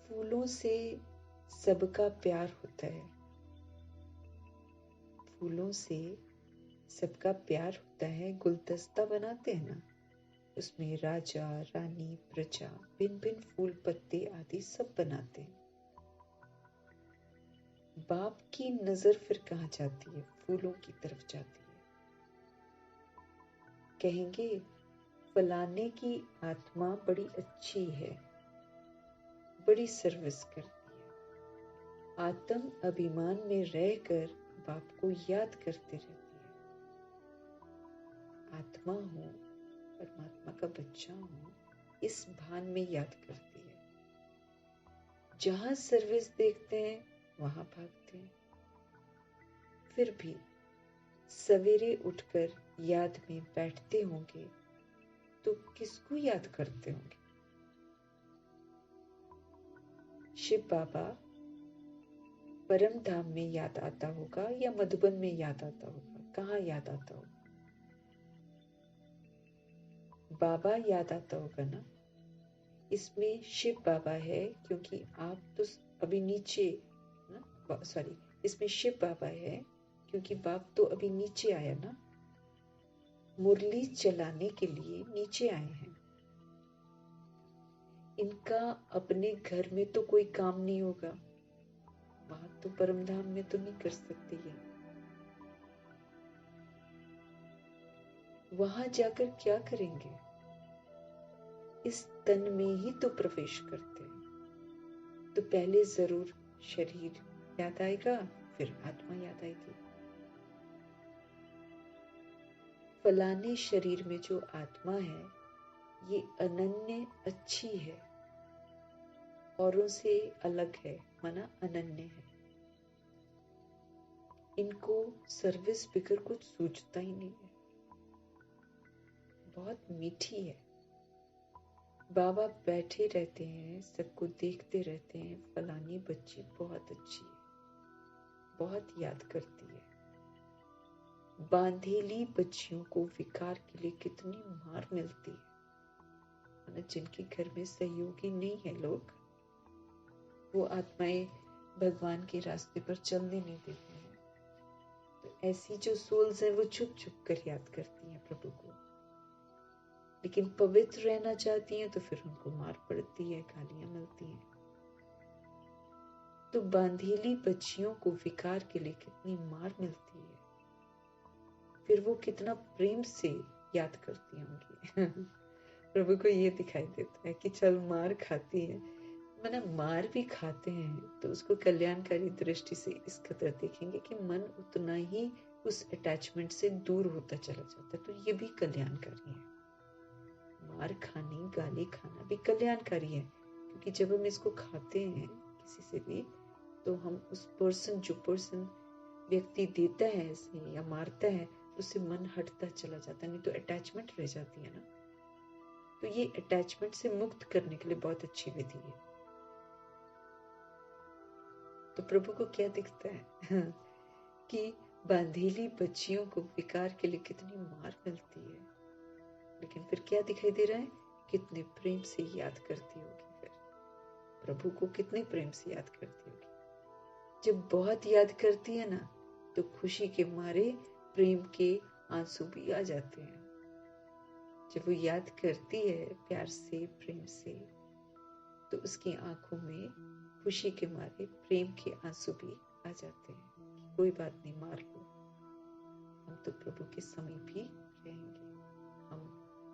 Speaker 1: फूलों से सबका प्यार होता है, फूलों से सबका प्यार होता है। गुलदस्ता बनाते हैं ना, उसमें राजा रानी प्रजा भिन्न भिन्न फूल पत्ते आदि सब बनाते हैं। बाप की नजर फिर कहाँ जाती है? फूलों की तरफ जाती है। कहेंगे फलाने की आत्मा बड़ी अच्छी है, बड़ी सर्विस करती है, आत्म अभिमान में रहकर बाप को याद करते रहती है। आत्मा हूँ, परमात्मा का बच्चा हूँ, इस भान में याद करती है। जहां सर्विस देखते हैं वहां भागते हैं। फिर भी सवेरे उठकर याद में बैठते होंगे तो किसको याद करते होंगे? शिव बाबा परम धाम में याद आता होगा या मधुबन में याद आता होगा? कहाँ याद आता होगा? बाबा याद आता होगा ना। इसमें शिव बाबा है क्योंकि आप तो अभी नीचे ना, सॉरी, इसमें शिव बाबा है क्योंकि बाप तो अभी नीचे आया ना, मुरली चलाने के लिए नीचे आए हैं। इनका अपने घर में तो कोई काम नहीं होगा, वहां तो परमधाम में तो नहीं कर सकती है। वहां जाकर क्या करेंगे? इस तन में ही तो प्रवेश करते हैं, तो पहले जरूर शरीर याद आएगा, फिर आत्मा याद आएगी। फलाने शरीर में जो आत्मा है ये अनन्य अच्छी है, औरों से अलग है, माना अनन्य है। इनको सर्विस बिगर कुछ सूझता ही नहीं है, बहुत मीठी है। बाबा बैठे रहते हैं, सबको देखते रहते हैं, फलानी बच्ची बहुत अच्छी है, बहुत याद करती है। बांधेली बच्चियों को विकार के लिए कितनी मार मिलती है, जिनके घर में सहयोगी नहीं है लोग, वो आत्माएं भगवान के रास्ते पर चलने नहीं देते हैं। तो ऐसी जो सोल्स हैं वो छुप छुप कर याद करती हैं प्रभु को, लेकिन पवित्र रहना चाहती हैं तो फिर उनको मार पड़ती है, गालियां मिलती हैं। तो बांधीली बच्चियों को विकार के लिए कितनी मार मिलती है, फिर वो कितना प्रेम से याद करती होंगी। प्रभु को ये दिखाई देता है कि चल मार खाती है, मतलब मार भी खाते हैं तो उसको कल्याणकारी दृष्टि से इस कदर देखेंगे कि मन उतना ही उस अटैचमेंट से दूर होता चला जाता है। तो ये भी कल्याणकारी है। मार खानी, गाली खाना भी कल्याणकारी है, क्योंकि जब हम इसको खाते हैं किसी से भी, तो हम उस पर्सन व्यक्ति देता है ऐसे या मारता है, उससे मन हटता चला जाता है, नहीं तो अटैचमेंट रह जाती है ना। तो ये अटैचमेंट से मुक्त करने के लिए बहुत अच्छी विधि है। तो प्रभु को क्या दिखता है कि बांधीली बच्चियों को विकार के लिए कितनी मार मिलती है, लेकिन फिर क्या दिखाई दे रहा है, कितने प्रेम से याद करती होगी। फिर प्रभु को कितने प्रेम से याद करती होगी। जब बहुत याद करती है ना, तो खुशी के मारे प्रेम के आंसू भी आ जाते हैं। जब वो याद करती है प्यार से, प्रेम से, तो उसकी आंखों में खुशी के मारे प्रेम के आंसू भी आ जाते हैं कि कोई बात नहीं, मार लो, हम तो प्रभु के समीप ही रहेंगे, हम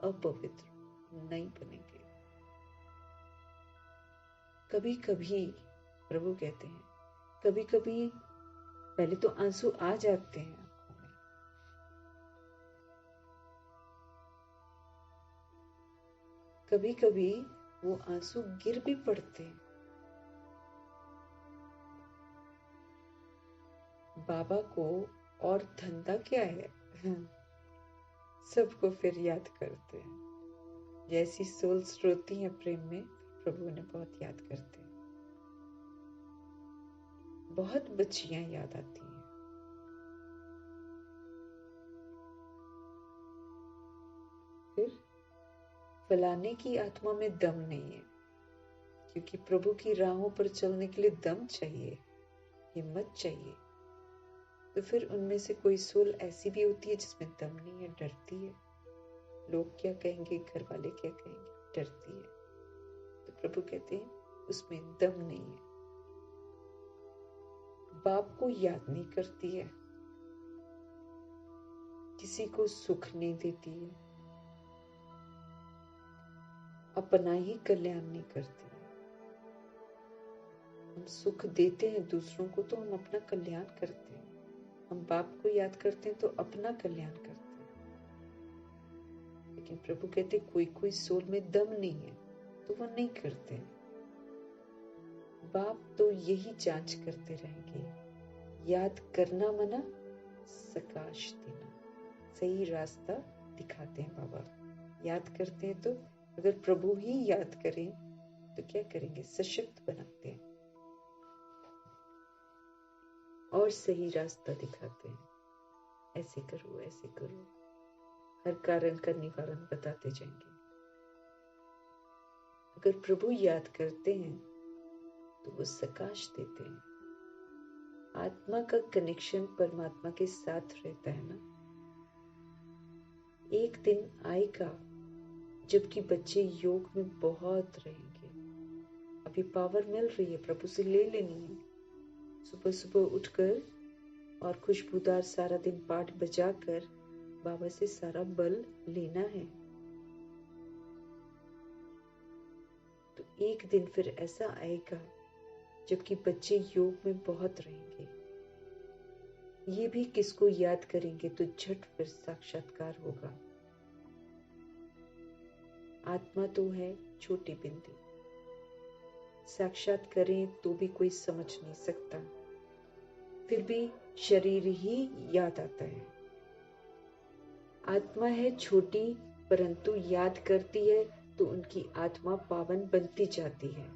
Speaker 1: अपवित्र नहीं बनेंगे। कभी कभी प्रभु कहते हैं, कभी कभी पहले तो आंसू आ जाते हैं आंखों में, कभी कभी वो आंसू गिर भी पड़ते हैं। बाबा को और धंधा क्या है, सबको फिर याद करते हैं। जैसी सोल्स रोती हैं प्रेम में, प्रभु ने बहुत याद करते हैं। बहुत बच्चियां याद आती हैं। फिर फलाने की आत्मा में दम नहीं है, क्योंकि प्रभु की राहों पर चलने के लिए दम चाहिए, हिम्मत चाहिए। तो फिर उनमें से कोई सोल ऐसी भी होती है जिसमें दम नहीं है, डरती है, लोग क्या कहेंगे, घर वाले क्या कहेंगे, डरती है। तो प्रभु कहते हैं उसमें दम नहीं है। बाप को याद नहीं करती है, किसी को सुख नहीं देती है, अपना ही कल्याण नहीं करती है। हम सुख देते हैं दूसरों को तो हम अपना कल्याण करते हैं, हम बाप को याद करते हैं तो अपना कल्याण करते हैं। लेकिन प्रभु कहते कोई कोई सोल में दम नहीं है तो वो नहीं करते। बाप तो यही जांच करते रहेंगे, याद करना मना, सकाश देना, सही रास्ता दिखाते हैं बाबा। याद करते हैं तो अगर प्रभु ही याद करें तो क्या करेंगे, सशक्त बनाते हैं और सही रास्ता दिखाते हैं। ऐसे करो, ऐसे करो, हर कारण का निवारण बताते जाएंगे। अगर प्रभु याद करते हैं तो वो सकाश देते हैं। आत्मा का कनेक्शन परमात्मा के साथ रहता है ना। एक दिन आएगा जबकि बच्चे योग में बहुत रहेंगे। अभी पावर मिल रही है, प्रभु से ले लेनी है। सुबह सुबह उठकर और खुशबूदार सारा दिन पाठ बजाकर बाबा से सारा बल लेना है। तो एक दिन फिर ऐसा आएगा जबकि बच्चे योग में बहुत रहेंगे। ये भी किसको याद करेंगे तो झट फिर साक्षात्कार होगा। आत्मा तो है छोटी बिंदी, साक्षात करें तो भी कोई समझ नहीं सकता, फिर भी शरीर ही याद आता है। आत्मा है छोटी परंतु याद करती है तो उनकी आत्मा पावन बनती जाती है।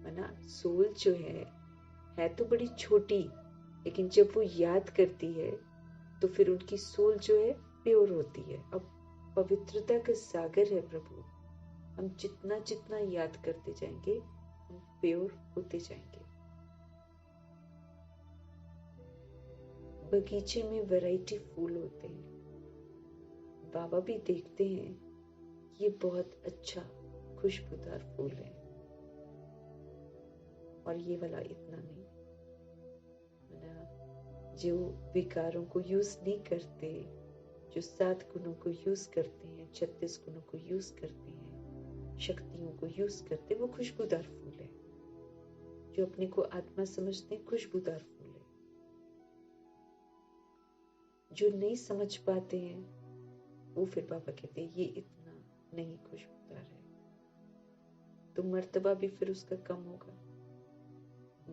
Speaker 1: माना सोल जो है तो बड़ी छोटी, लेकिन जब वो याद करती है तो फिर उनकी सोल जो है प्योर होती है। अब पवित्रता का सागर है प्रभु, हम जितना जितना याद करते जाएंगे हम प्योर होते जाएंगे। बगीचे में वैरायटी फूल होते हैं। बाबा भी देखते हैं ये बहुत अच्छा खुशबूदार फूल है और ये वाला इतना नहीं, ना जो विकारों को यूज नहीं करते, जो 7 गुणों को यूज करते हैं, 36 गुणों को यूज करते हैं, शक्तियों को यूज करते, वो खुशबूदार फूल है। जो अपने को आत्मा समझते हैं, खुशबूदार फूल है। जो नहीं समझ पाते हैं, वो फिर बाबा कहते हैं ये इतना नहीं खुशबूदार है, तो मर्तबा भी फिर उसका कम होगा।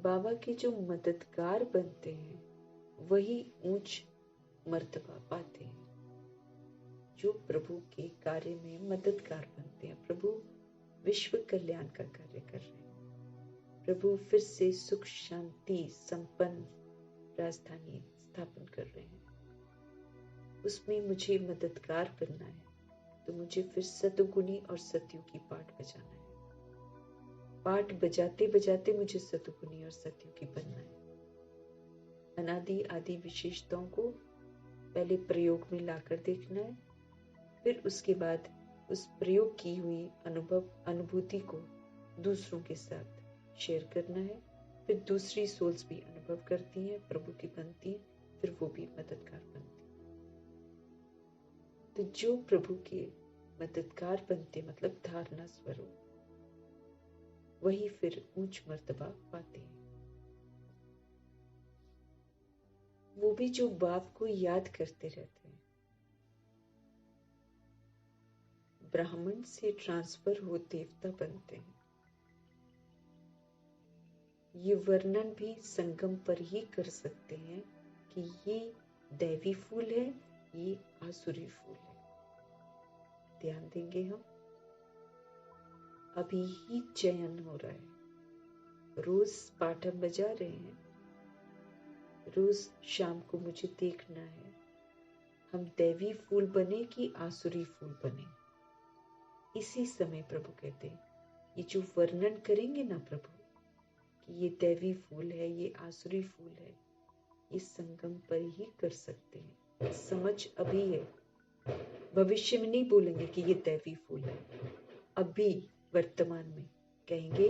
Speaker 1: बाबा के जो मददगार बनते हैं वही ऊंच मर्तबा पाते हैं। जो प्रभु के कार्य में मददगार बनते हैं, प्रभु विश्व कल्याण का कार्य कर रहे हैं, प्रभु फिर से सुख शांति संपन्न राजधानी स्थापन कर रहे हैं, उसमें मुझे मददगार बनना है, तो मुझे फिर सतुगुणी और सतयुगी पाठ बजाना है। पाठ बजाते बजाते मुझे सतुगुणी और सतयुगी बनना है। अनादि आदि विशेषताओं को पहले प्रयोग में लाकर देखना है, फिर उसके बाद उस प्रयोग की हुई अनुभूति को दूसरों के साथ शेयर करना है। फिर दूसरी सोल्स भी अनुभव करती हैं, प्रभु की बनती हैं, फिर वो भी मददगार बनती हैं। तो जो प्रभु के मददगार बनते, मतलब धारणा स्वरूप, वही फिर ऊंच मर्तबा पाते हैं। वो भी जो बाप को याद करते रहते हैं। ब्राह्मण से ट्रांसफर हो देवता बनते हैं। ये वर्णन भी संगम पर ही कर सकते हैं कि ये दैवी फूल है, ये आसुरी फूल है। ध्यान देंगे हम। अभी ही चयन हो रहा है, रोज पाठम बजा रहे हैं, रोज शाम को मुझे देखना है हम दैवी फूल बने कि आसुरी फूल बने। इसी समय प्रभु कहते हैं ये जो वर्णन करेंगे ना प्रभु कि ये दैवी फूल है, ये आसुरी फूल है, ये संगम पर ही कर सकते हैं। समझ अभी है, भविष्य में नहीं बोलेंगे कि ये दैवी फूल है। अभी वर्तमान में कहेंगे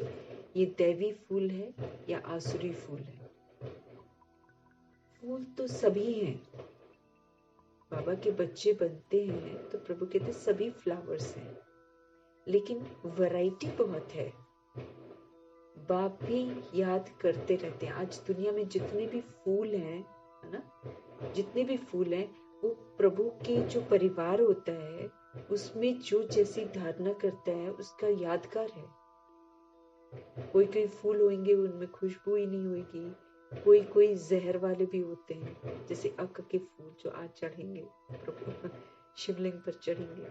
Speaker 1: ये दैवी फूल है या आसुरी फूल है। फूल तो सभी हैं। बाबा के बच्चे बनते हैं तो प्रभु कहते सभी फ्लावर्स हैं, लेकिन वैरायटी बहुत है। बाप भी याद करते रहते हैं। आज दुनिया में जितने भी फूल हैं, है ना, जितने भी फूल हैं, वो प्रभु के जो परिवार होता है उसमें जो जैसी धारणा करता है उसका यादगार है। कोई कोई फूल होंगे उनमें खुशबू ही नहीं होगी, कोई कोई जहर वाले भी होते हैं, जैसे अक के फूल जो आज चढ़ेंगे प्रभु शिवलिंग पर चढ़ेंगे,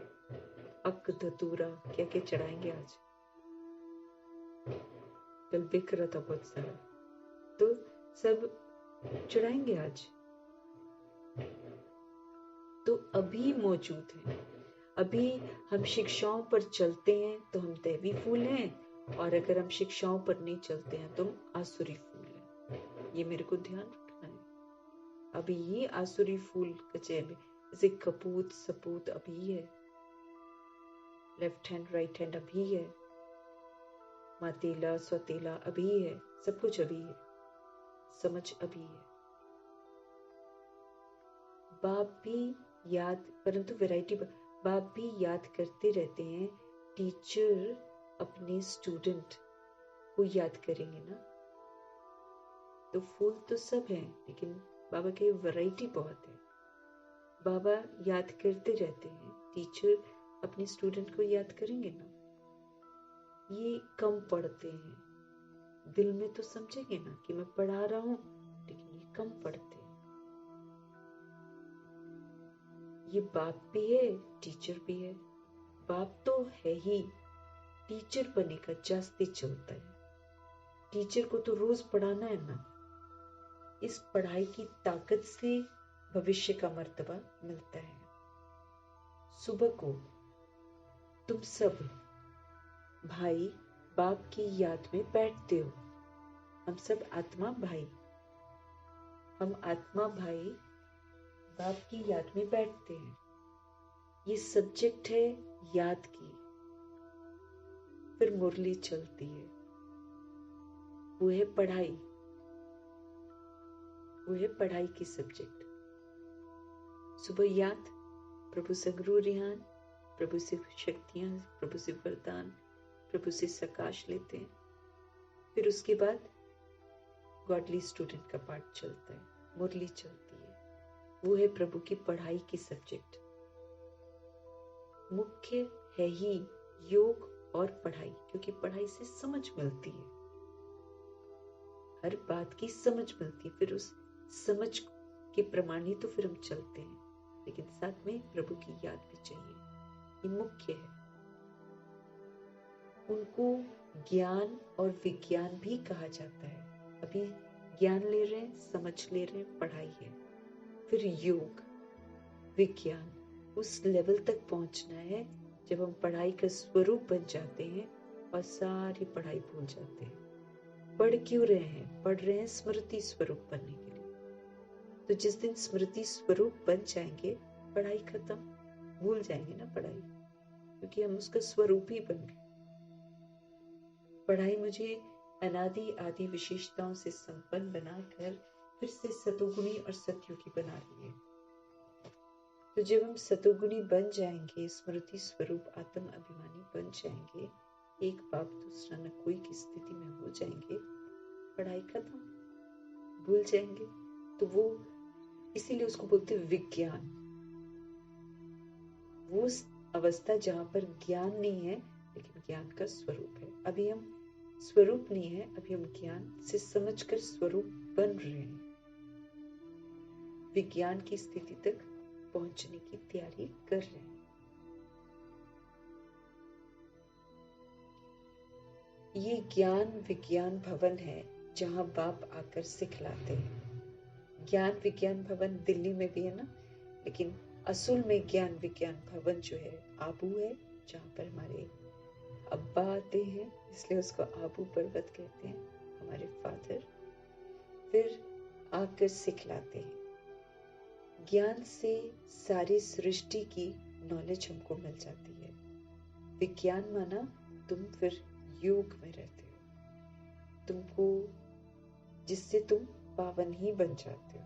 Speaker 1: अक धतूरा क्या क्या चढ़ाएंगे आज, कल बिक रहा था बहुत सारा, तो सब चढ़ाएंगे आज। तो अभी मौजूद है। अभी हम शिक्षाओं पर चलते हैं तो हम दैवी फूल हैं, और अगर हम शिक्षाओं पर नहीं चलते हैं तो हम आसुरी फूल हैं। ये मेरे को ध्यान रखना है। अभी ये आसुरी फूल कचे में, जैसे कपूत सपूत अभी है, लेफ्ट हैंड राइट हैंड अभी है, मातेला स्वतेला अभी है, सब कुछ अभी है, समझ अभी है। बाप भी याद, परंतु वैरायटी, बाप भी याद करते रहते हैं। टीचर अपने स्टूडेंट को याद करेंगे ना, तो फूल तो सब हैं, लेकिन बाबा के वैरायटी बहुत है। बाबा याद करते रहते हैं, टीचर अपने स्टूडेंट को याद करेंगे ना। ये कम पढ़ते हैं, दिल में तो समझेंगे ना कि मैं पढ़ा रहा हूं, लेकिन ये कम पढ़ते हैं। ये बाप भी है, टीचर भी है। बाप तो है ही, टीचर बने का जास्ती चलता है। टीचर को तो रोज पढ़ाना है ना। इस पढ़ाई की ताकत से भविष्य का मर्तबा मिलता है। सुबह को तुम सब भाई बाप की याद में बैठते हो। हम सब आत्मा भाई, हम आत्मा भाई बाप की याद में बैठते हैं। ये सब्जेक्ट है याद की। फिर मुरली चलती है, वो है पढ़ाई, वो है पढ़ाई की सब्जेक्ट। सुबह याद, प्रभु से गुरु रिहान, प्रभु से शक्तियां, प्रभु से वरदान, प्रभु से सकाश लेते हैं। फिर उसके बाद गॉडली स्टूडेंट का पाठ चलता है, मुरली चलती है, वो है प्रभु की पढ़ाई की सब्जेक्ट। मुख्य है ही योग और पढ़ाई, क्योंकि पढ़ाई से समझ मिलती है, हर बात की समझ मिलती है। फिर उस समझ के प्रमाण ही तो फिर हम चलते हैं, लेकिन साथ में प्रभु की याद भी चाहिए, ये मुख्य है। उनको ज्ञान और विज्ञान भी कहा जाता है। अभी ज्ञान ले रहे हैं, समझ ले रहे हैं, पढ़ाई है। फिर योग, विज्ञान, उस लेवल तक पहुंचना है जब हम पढ़ाई का स्वरूप बन जाते हैं और सारी पढ़ाई भूल जाते हैं। पढ़ क्यों रहे हैं? पढ़ रहे हैं स्मृति स्वरूप बनने के लिए। तो जिस दिन स्मृति स्वरूप बन जाएंगे, पढ़ाई खत्म, भूल जाएंगे ना पढ़ाई, क्योंकि हम उसका स्वरूप ही बन गए। पढ़ाई मुझे अनादि आदि विशेषताओं से संपन्न बनाकर फिर से सतोगुणी और सतयुगी बना रही है। तो जब हम सतोगुणी बन जाएंगे, स्मृति स्वरूप आत्म अभिमानी बन जाएंगे, एक बाप दूसरा न कोई की स्थिति में हो जाएंगे, पढ़ाई खत्म, भूल जाएंगे। तो वो इसीलिए उसको बोलते हैं विज्ञान। वो अवस्था जहां पर ज्ञान नहीं है लेकिन ज्ञान का स्वरूप है। अभी हम स्वरूप नहीं है, अभी हम ज्ञान से समझकर स्वरूप बन रहे हैं, विज्ञान की स्थिति तक पहुंचने की तैयारी कर रहे हैं। ये ज्ञान विज्ञान भवन है जहां बाप आकर सिखलाते हैं। ज्ञान विज्ञान भवन दिल्ली में भी है ना, लेकिन असल में ज्ञान विज्ञान भवन जो है आबू है, जहां पर हमारे अब्बा आते हैं, इसलिए उसको आबू पर्वत कहते हैं, हमारे फादर। फिर आकर सिखलाते हैं। ज्ञान से सारी सृष्टि की नॉलेज हमको मिल जाती है। विज्ञान माना तुम फिर योग में रहते हो, तुमको जिससे तुम पावन ही बन जाते हो।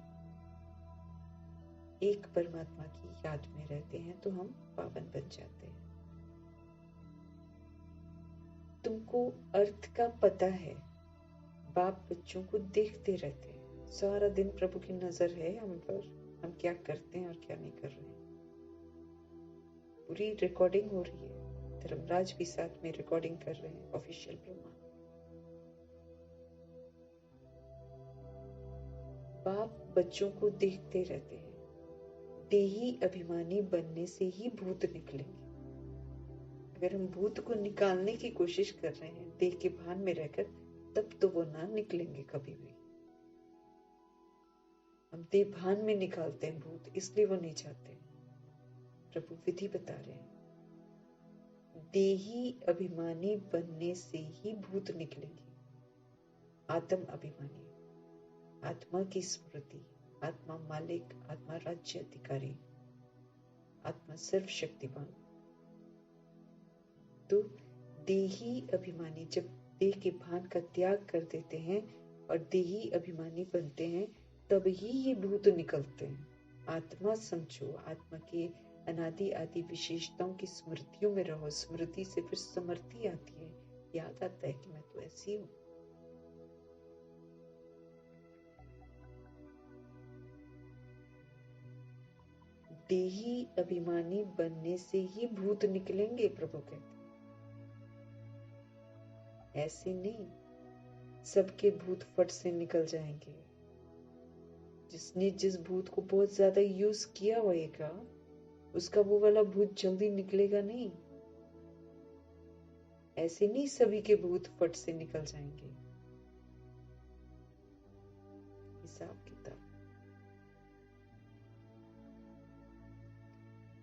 Speaker 1: एक परमात्मा की याद में रहते हैं तो हम पावन बन जाते हैं। तुमको अर्थ का पता है। बाप बच्चों को देखते रहते हैं, सारा दिन प्रभु की नजर है हम पर, हम क्या करते हैं और क्या नहीं कर रहे हैं। पूरी रिकॉर्डिंग हो रही है, धर्मराज भी साथ में रिकॉर्डिंग कर रहे हैं, ऑफिशियल ब्रह्मा। बाप बच्चों को देखते रहते हैं। देही अभिमानी बनने से ही भूत निकलेंगे। अगर हम भूत को निकालने की कोशिश कर रहे हैं देह के भान में रहकर, तब तो वो ना निकलेंगे कभी भी। हम देह भान में निकालते हैं भूत, इसलिए वो नहीं चाहते। प्रभु विधि बता रहे हैं, देही अभिमानी बनने से ही भूत निकलेंगे। आत्म अभिमानी, आत्मा की स्मृति, आत्मा मालिक, आत्मा राज्य अधिकारी, आत्मा सर्वशक्तिमान। तो देही अभिमानी जब देह के भान का त्याग कर देते हैं और देही अभिमानी बनते हैं, तब ही ये भूत निकलते हैं। आत्मा समझो, आत्मा के अनादि आदि विशेषताओं की स्मृतियों में रहो। स्मृति से फिर समृद्धि आती है, याद आता है कि मैं तो ऐसी हूं। देही अभिमानी बनने से ही भूत निकलेंगे, प्रभु कहते। ऐसे नहीं सबके भूत फट से निकल जाएंगे। जिसने जिस भूत को बहुत ज्यादा यूज किया होगा, उसका वो वाला भूत जल्दी निकलेगा नहीं। ऐसे नहीं सभी के भूत फट से निकल जाएंगे।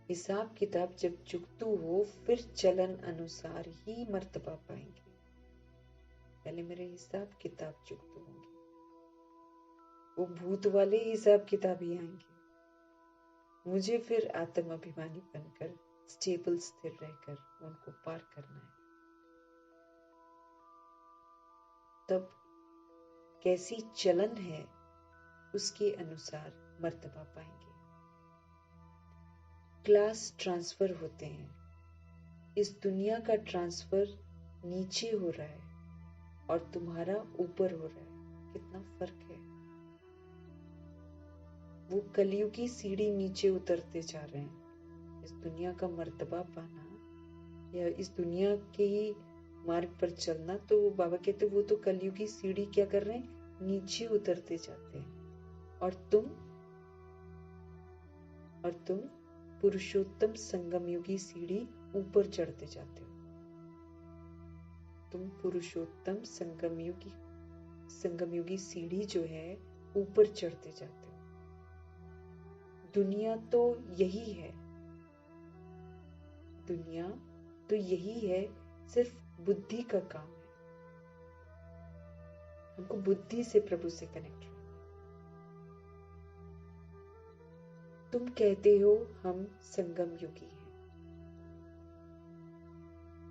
Speaker 1: हिसाब किताब जब जुगतू हो, फिर चलन अनुसार ही मर्तबा पाएंगे। पहले मेरे हिसाब किताब जुगतू होंगे, वो भूत वाले हिसाब किताब ही आएंगे। मुझे फिर आत्म अभिमानी बनकर स्टेबल स्थिर रहकर उनको पार करना है। तब कैसी चलन है उसके अनुसार मर्तबा पाएंगे। क्लास ट्रांसफर होते हैं। इस दुनिया का ट्रांसफर नीचे हो रहा है और तुम्हारा ऊपर हो रहा है। कितना फर्क है। वो कलयुग की सीढ़ी नीचे उतरते जा रहे हैं। इस दुनिया का मर्तबा पाना या इस दुनिया के ही मार्ग पर चलना, तो बाबा कहते वो तो कलयुग की सीढ़ी क्या कर रहे हैं, नीचे उतरते जाते हैं। और तुम पुरुषोत्तम संगम युगी सीढ़ी ऊपर चढ़ते जाते हो। तुम पुरुषोत्तम संगम युगी सीढ़ी जो है ऊपर चढ़ते जाते हो। दुनिया तो यही है, दुनिया तो यही है, सिर्फ बुद्धि का काम है। हमको बुद्धि से प्रभु से कनेक्ट हो। तुम कहते हो हम संगम युगी हैं।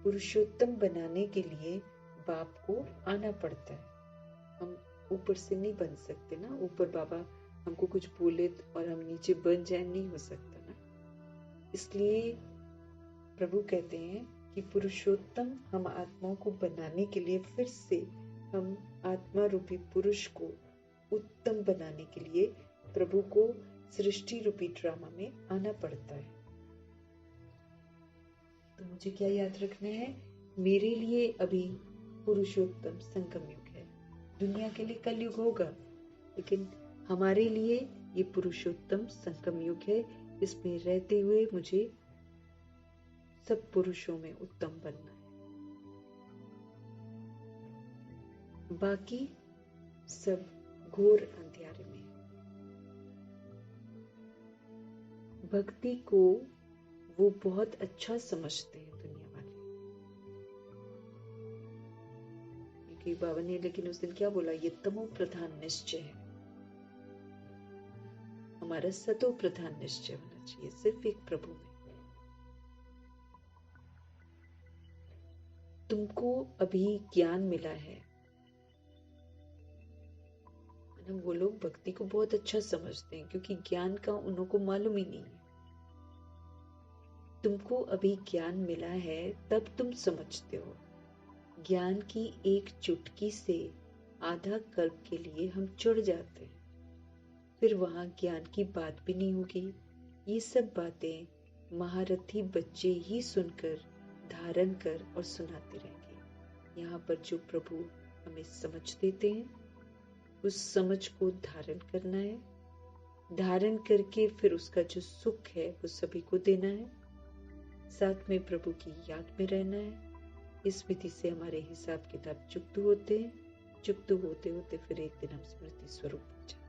Speaker 1: पुरुषोत्तम बनाने के लिए बाप को आना पड़ता है। हम ऊपर से नहीं बन सकते ना। ऊपर बाबा हमको कुछ बोले और हम नीचे बन जाए, नहीं हो सकता ना। इसलिए प्रभु कहते हैं कि पुरुषोत्तम हम आत्माओं को बनाने के लिए फिर से हम आत्मा रूपी पुरुष को उत्तम बनाने के लिए प्रभु को सृष्टि रूपी ड्रामा में आना पड़ता है। तो मुझे क्या याद रखना है, मेरे लिए अभी पुरुषोत्तम संगम युग है। दुनिया के लिए कलयुग होगा, लेकिन हमारे लिए ये पुरुषोत्तम संगम युग है। इसमें रहते हुए मुझे सब पुरुषों में उत्तम बनना है। बाकी सब घोर अंधेरे में। भक्ति को वो बहुत अच्छा समझते हैं दुनिया वाले, क्योंकि बाबा ने लेकिन उस दिन क्या बोला, ये तमो प्रधान निश्चय है। हमारा सतो प्रधान निश्चय होना चाहिए, सिर्फ एक प्रभु में। तुमको अभी ज्ञान मिला है। वो लोग भक्ति को बहुत अच्छा समझते हैं क्योंकि ज्ञान का उनको मालूम ही नहीं है। तुमको अभी ज्ञान मिला है तब तुम समझते हो। ज्ञान की एक चुटकी से आधा कल्प के लिए हम चढ़ जाते हैं, फिर वहां ज्ञान की बात भी नहीं होगी। ये सब बातें महारथी बच्चे ही सुनकर धारण कर और सुनाते रहेंगे। यहाँ पर जो प्रभु हमें समझ देते हैं, उस समझ को धारण करना है। धारण करके फिर उसका जो सुख है वो सभी को देना है। साथ में प्रभु की याद में रहना है। इस विधि से हमारे हिसाब किताब चुकत होते हैं। चुकत होते होते फिर एक दिन हम स्मृति स्वरूप बन जाते हैं।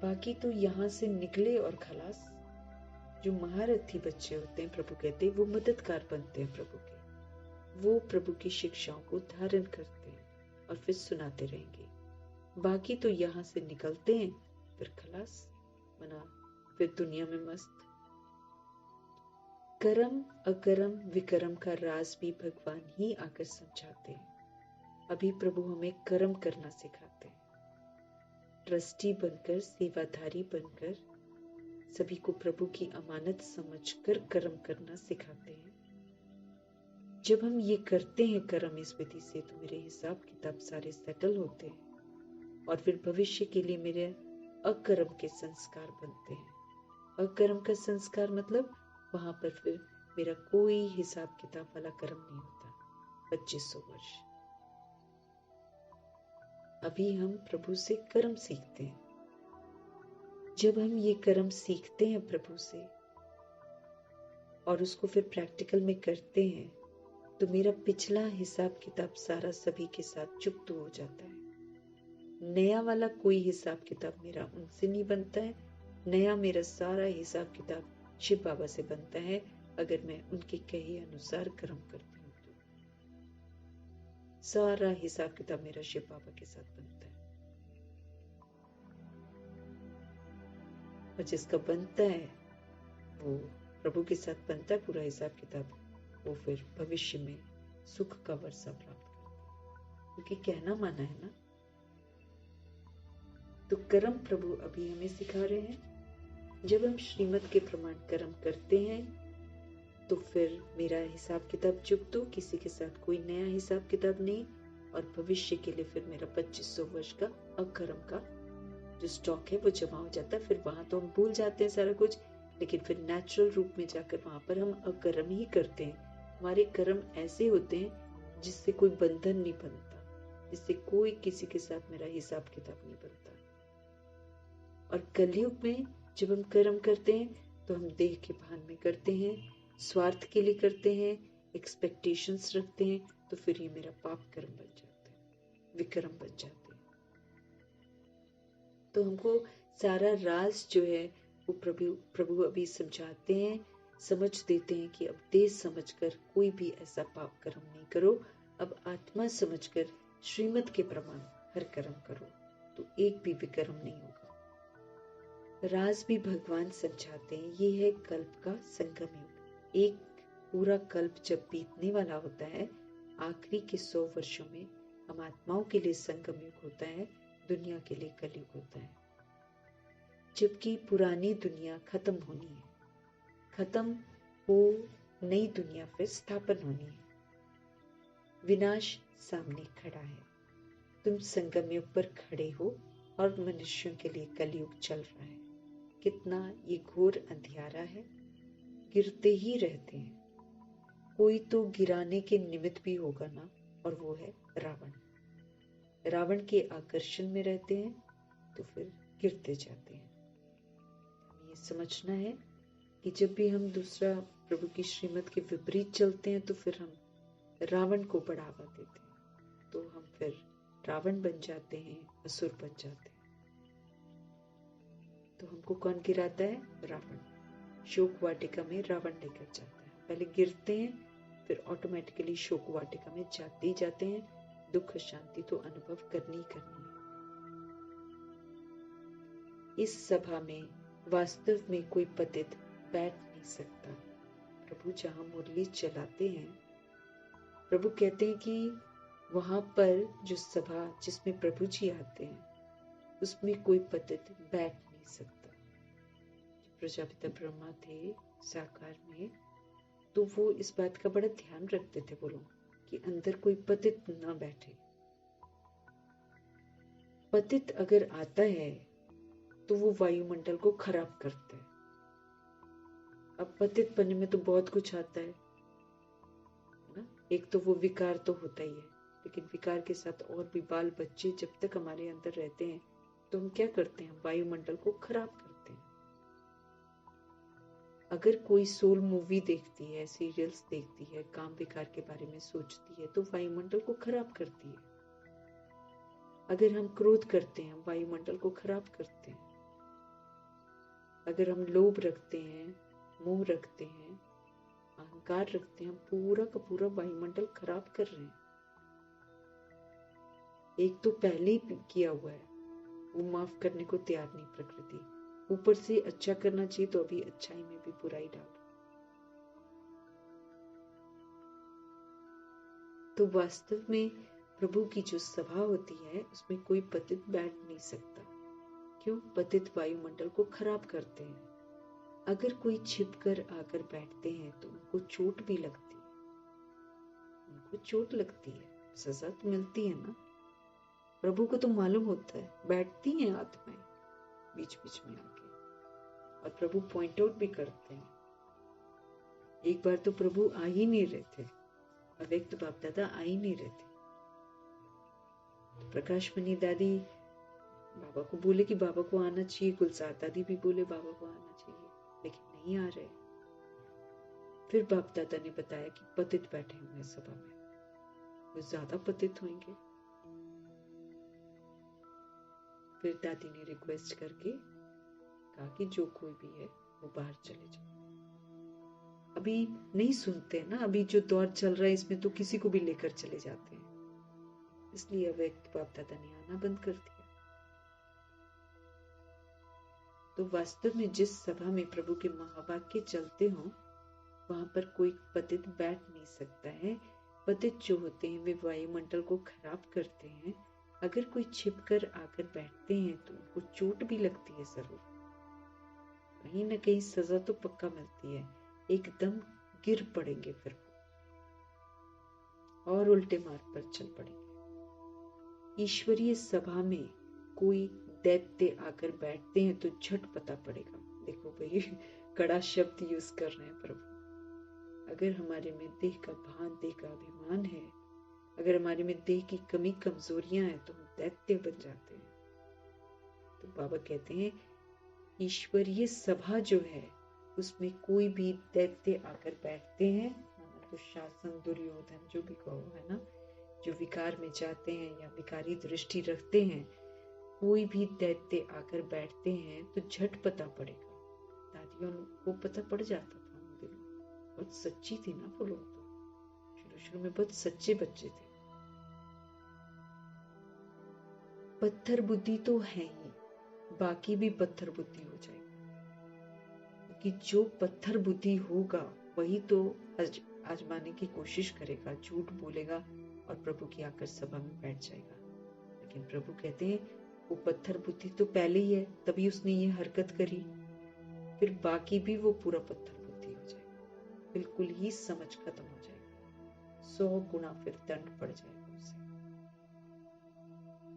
Speaker 1: बाकी तो यहाँ से निकले और खलास। जो महारथी बच्चे होते हैं, प्रभु कहते हैं, वो मददगार बनते हैं प्रभु के। वो प्रभु की शिक्षाओं को धारण करते हैं और फिर सुनाते रहेंगे। बाकी तो यहाँ से निकलते हैं फिर खलास, मना फिर दुनिया में मस्त। कर्म अकर्म विकर्म का राज भी भगवान ही आकर समझाते हैं। अभी प्रभु हमें कर्म करना सिखाते हैं। ट्रस्टी बनकर, सेवाधारी बनकर, सभी को प्रभु की अमानत समझकर कर्म करना सिखाते हैं। जब हम ये करते हैं कर्म इस विधि से, तो मेरे हिसाब किताब सारे सेटल होते हैं और फिर भविष्य के लिए मेरे अकर्म के संस्कार बनते हैं। अकर्म का संस्कार मतलब वहां पर फिर मेरा कोई हिसाब किताब वाला कर्म नहीं होता। 2500 वर्ष अभी हम प्रभु से कर्म सीखते हैं। जब हम ये कर्म सीखते हैं प्रभु से और उसको फिर प्रैक्टिकल में करते हैं, तो मेरा पिछला हिसाब किताब सारा सभी के साथ चुकत हो जाता है। नया वाला कोई हिसाब किताब मेरा उनसे नहीं बनता है। नया मेरा सारा हिसाब किताब शिव बाबा से बनता है। अगर मैं उनके कहे अनुसार कर्म करती हूँ तो सारा हिसाब किताब मेरा शिव बाबा के साथ बनता है। और जिसका बनता है वो प्रभु के साथ बनता है पूरा हिसाब किताब, वो फिर भविष्य में सुख का वर्षा प्राप्त करता है, क्योंकि कहना माना है ना। तो कर्म प्रभु अभी हमें सिखा रहे हैं। जब हम श्रीमत के प्रमाण कर्म करते हैं तो फिर मेरा हिसाब किताब चुप दो, किसी के साथ कोई नया हिसाब किताब नहीं, और भविष्य के लिए फिर मेरा 2500 वर्ष का अकर्म का जो स्टॉक है वो जमा हो जाता है। फिर वहां तो हम भूल जाते हैं सारा कुछ, लेकिन फिर नेचुरल रूप में जाकर वहां पर हम अकर्म ही करते हैं। हमारे कर्म ऐसे होते हैं जिससे कोई बंधन नहीं बनता, जिससे कोई किसी के साथ मेरा हिसाब किताब नहीं बनता। और कलयुग में जब हम कर्म करते हैं तो हम देह के भान में करते हैं, स्वार्थ के लिए करते हैं, एक्सपेक्टेशंस रखते हैं, तो फिर ये मेरा पाप कर्म बन जाता है, विकर्म बन जाते हैं। तो हमको सारा राज जो है वो प्रभु अभी समझाते हैं, समझ देते हैं कि अब देश समझकर कोई भी ऐसा पाप कर्म नहीं करो, अब आत्मा समझकर श्रीमत के प्रमाण हर कर्म करो, तो एक भी विकर्म नहीं होगा। राज भी भगवान समझाते हैं, ये है कल्प का संगम युग। एक पूरा कल्प जब बीतने वाला होता है, आखिरी के 100 वर्षों में हम आत्माओं के लिए संगम युग होता है, दुनिया के लिए कलयुग होता है। जबकि पुरानी दुनिया खत्म होनी है, खत्म हो नई दुनिया फिर स्थापन होनी है। विनाश सामने खड़ा है, तुम संगम युग पर खड़े हो और मनुष्यों के लिए कलयुग चल रहा है। कितना ये घोर अंधियारा है, गिरते ही रहते हैं। कोई तो गिराने के निमित्त भी होगा ना, और वो है रावण। रावण के आकर्षण में रहते हैं तो फिर गिरते जाते हैं। हमें ये समझना है कि जब भी हम दूसरा प्रभु की श्रीमत के विपरीत चलते हैं तो फिर हम रावण को बढ़ावा देते हैं, तो हम फिर रावण बन जाते हैं, असुर बन जाते हैं। तो हमको कौन गिराता है? रावण। शोक वाटिका में रावण लेकर जाता है। पहले गिरते हैं, फिर ऑटोमेटिकली शोक वाटिका में जाते ही जाते हैं। दुख शांति तो अनुभव करनी ही करनी है। इस सभा में वास्तव में कोई पतित बैठ नहीं सकता। प्रभु जहां मुरली चलाते हैं, प्रभु कहते हैं कि वहां पर जो सभा जिसमें प्रभु जी आते हैं उसमें कोई पतित बैठ नहीं सकता। प्रजापिता ब्रह्मा थे साकार में, तो वो इस बात का बड़ा ध्यान रखते थे वो लोग कि अंदर कोई पतित ना बैठे। पतित अगर आता है तो वो वायुमंडल को खराब करता है। अब पतित बनने में तो बहुत कुछ आता है ना। एक तो वो विकार तो होता ही है, लेकिन विकार के साथ और भी बाल बच्चे जब तक हमारे अंदर रहते हैं तो हम क्या करते हैं? वायुमंडल को खराब करते हैं। अगर कोई सोल मूवी देखती है, सीरियल्स देखती है, काम विकार के बारे में सोचती है, तो वायुमंडल को खराब करती है। अगर हम क्रोध करते हैं, वायुमंडल को खराब करते हैं। अगर हम लोभ रखते हैं, मोह रखते हैं, अहंकार रखते हैं, हम पूरा का पूरा वायुमंडल खराब कर रहे हैं। एक तो पहले ही किया हुआ है, वो माफ करने को तैयार नहीं प्रकृति। ऊपर से अच्छा करना चाहिए तो अभी अच्छाई में भी बुराई डाल। तो वास्तव में प्रभु की जो सभा होती है उसमें कोई पतित बैठ नहीं सकता। क्यों? पतित वायुमंडल को खराब करते हैं। अगर कोई छिपकर आकर बैठते हैं तो उनको चोट भी लगती है, उनको चोट लगती है, सजा तो मिलती है ना। प्रभु को तो मालूम होता है, बैठती हैं आत्माएं बीच बीच में आके, और प्रभु पॉइंट आउट भी करते हैं। एक बार तो प्रभु आ ही नहीं रहे थे, अव्यक्त बाप दादा आ ही नहीं रहे थे। तो प्रकाश मणि दादी बाबा को बोले कि बाबा को आना चाहिए, गुलजार दादी भी बोले बाबा को आना चाहिए, लेकिन नहीं आ रहे। फिर बाप दादा ने बताया कि पतित बैठे हुए सभा में, वो ज्यादा पतित होंगे। फिर दादी ने रिक्वेस्ट करके कहा कि जो कोई भी है वो बाहर चले जाए। अब अभी नहीं सुनते ना, अभी जो दौर चल रहा है इसमें तो किसी को भी लेकर चले जाते हैं, इसलिए अव्यक्त बाप दादा ने आना बंद कर दिया। तो वास्तव में जिस सभा में प्रभु के महावाक्य चलते हों वहां पर कोई पतित बैठ नहीं सकता है। पतित जो होते हैं वे वायुमंडल को खराब करते हैं। अगर कोई छिपकर आकर बैठते हैं तो उनको चोट भी लगती है जरूर, कहीं ना कहीं सजा तो पक्का मिलती है, एकदम गिर पड़ेंगे फिर वो और उल्टे मार्ग पर चल पड़ेंगे। ईश्वरीय सभा में कोई दैत्य आकर बैठते हैं तो झट पता पड़ेगा। देखो भाई, कड़ा शब्द यूज कर रहे हैं प्रभु। अगर हमारे में देह का भान, देह का अभिमान है, अगर हमारे में देह की कमी कमजोरियां हैं तो हम दैत्य बन जाते हैं। तो बाबा कहते हैं ईश्वरीय सभा जो है उसमें कोई भी दैत्य आकर बैठते हैं, दुशासन, दुर्योधन जो भी कहो, है ना, जो विकार में जाते हैं या विकारी दृष्टि रखते हैं, कोई भी दैत्य आकर बैठते हैं तो झट पता पड़ेगा। दादियों को पता पड़ जाता था, बहुत सच्ची थी ना वो लोग, तो शुरू में बहुत सच्चे बच्चे थे। पत्थर बुद्धि तो है ही, बाकी भी पत्थर बुद्धि हो जाएगी, क्योंकि जो पत्थर बुद्धि होगा वही तो आजमाने की कोशिश करेगा, झूठ बोलेगा और प्रभु की आकर सभा में बैठ जाएगा। लेकिन प्रभु कहते हैं वो पत्थर बुद्धि तो पहले ही है, तभी उसने ये हरकत करी, फिर बाकी भी वो पूरा पत्थर बुद्धि हो जाएगा, बिल्कुल ही समझ खत्म हो जाएगा, 100 गुना फिर दंड पड़ जाएगा उसे,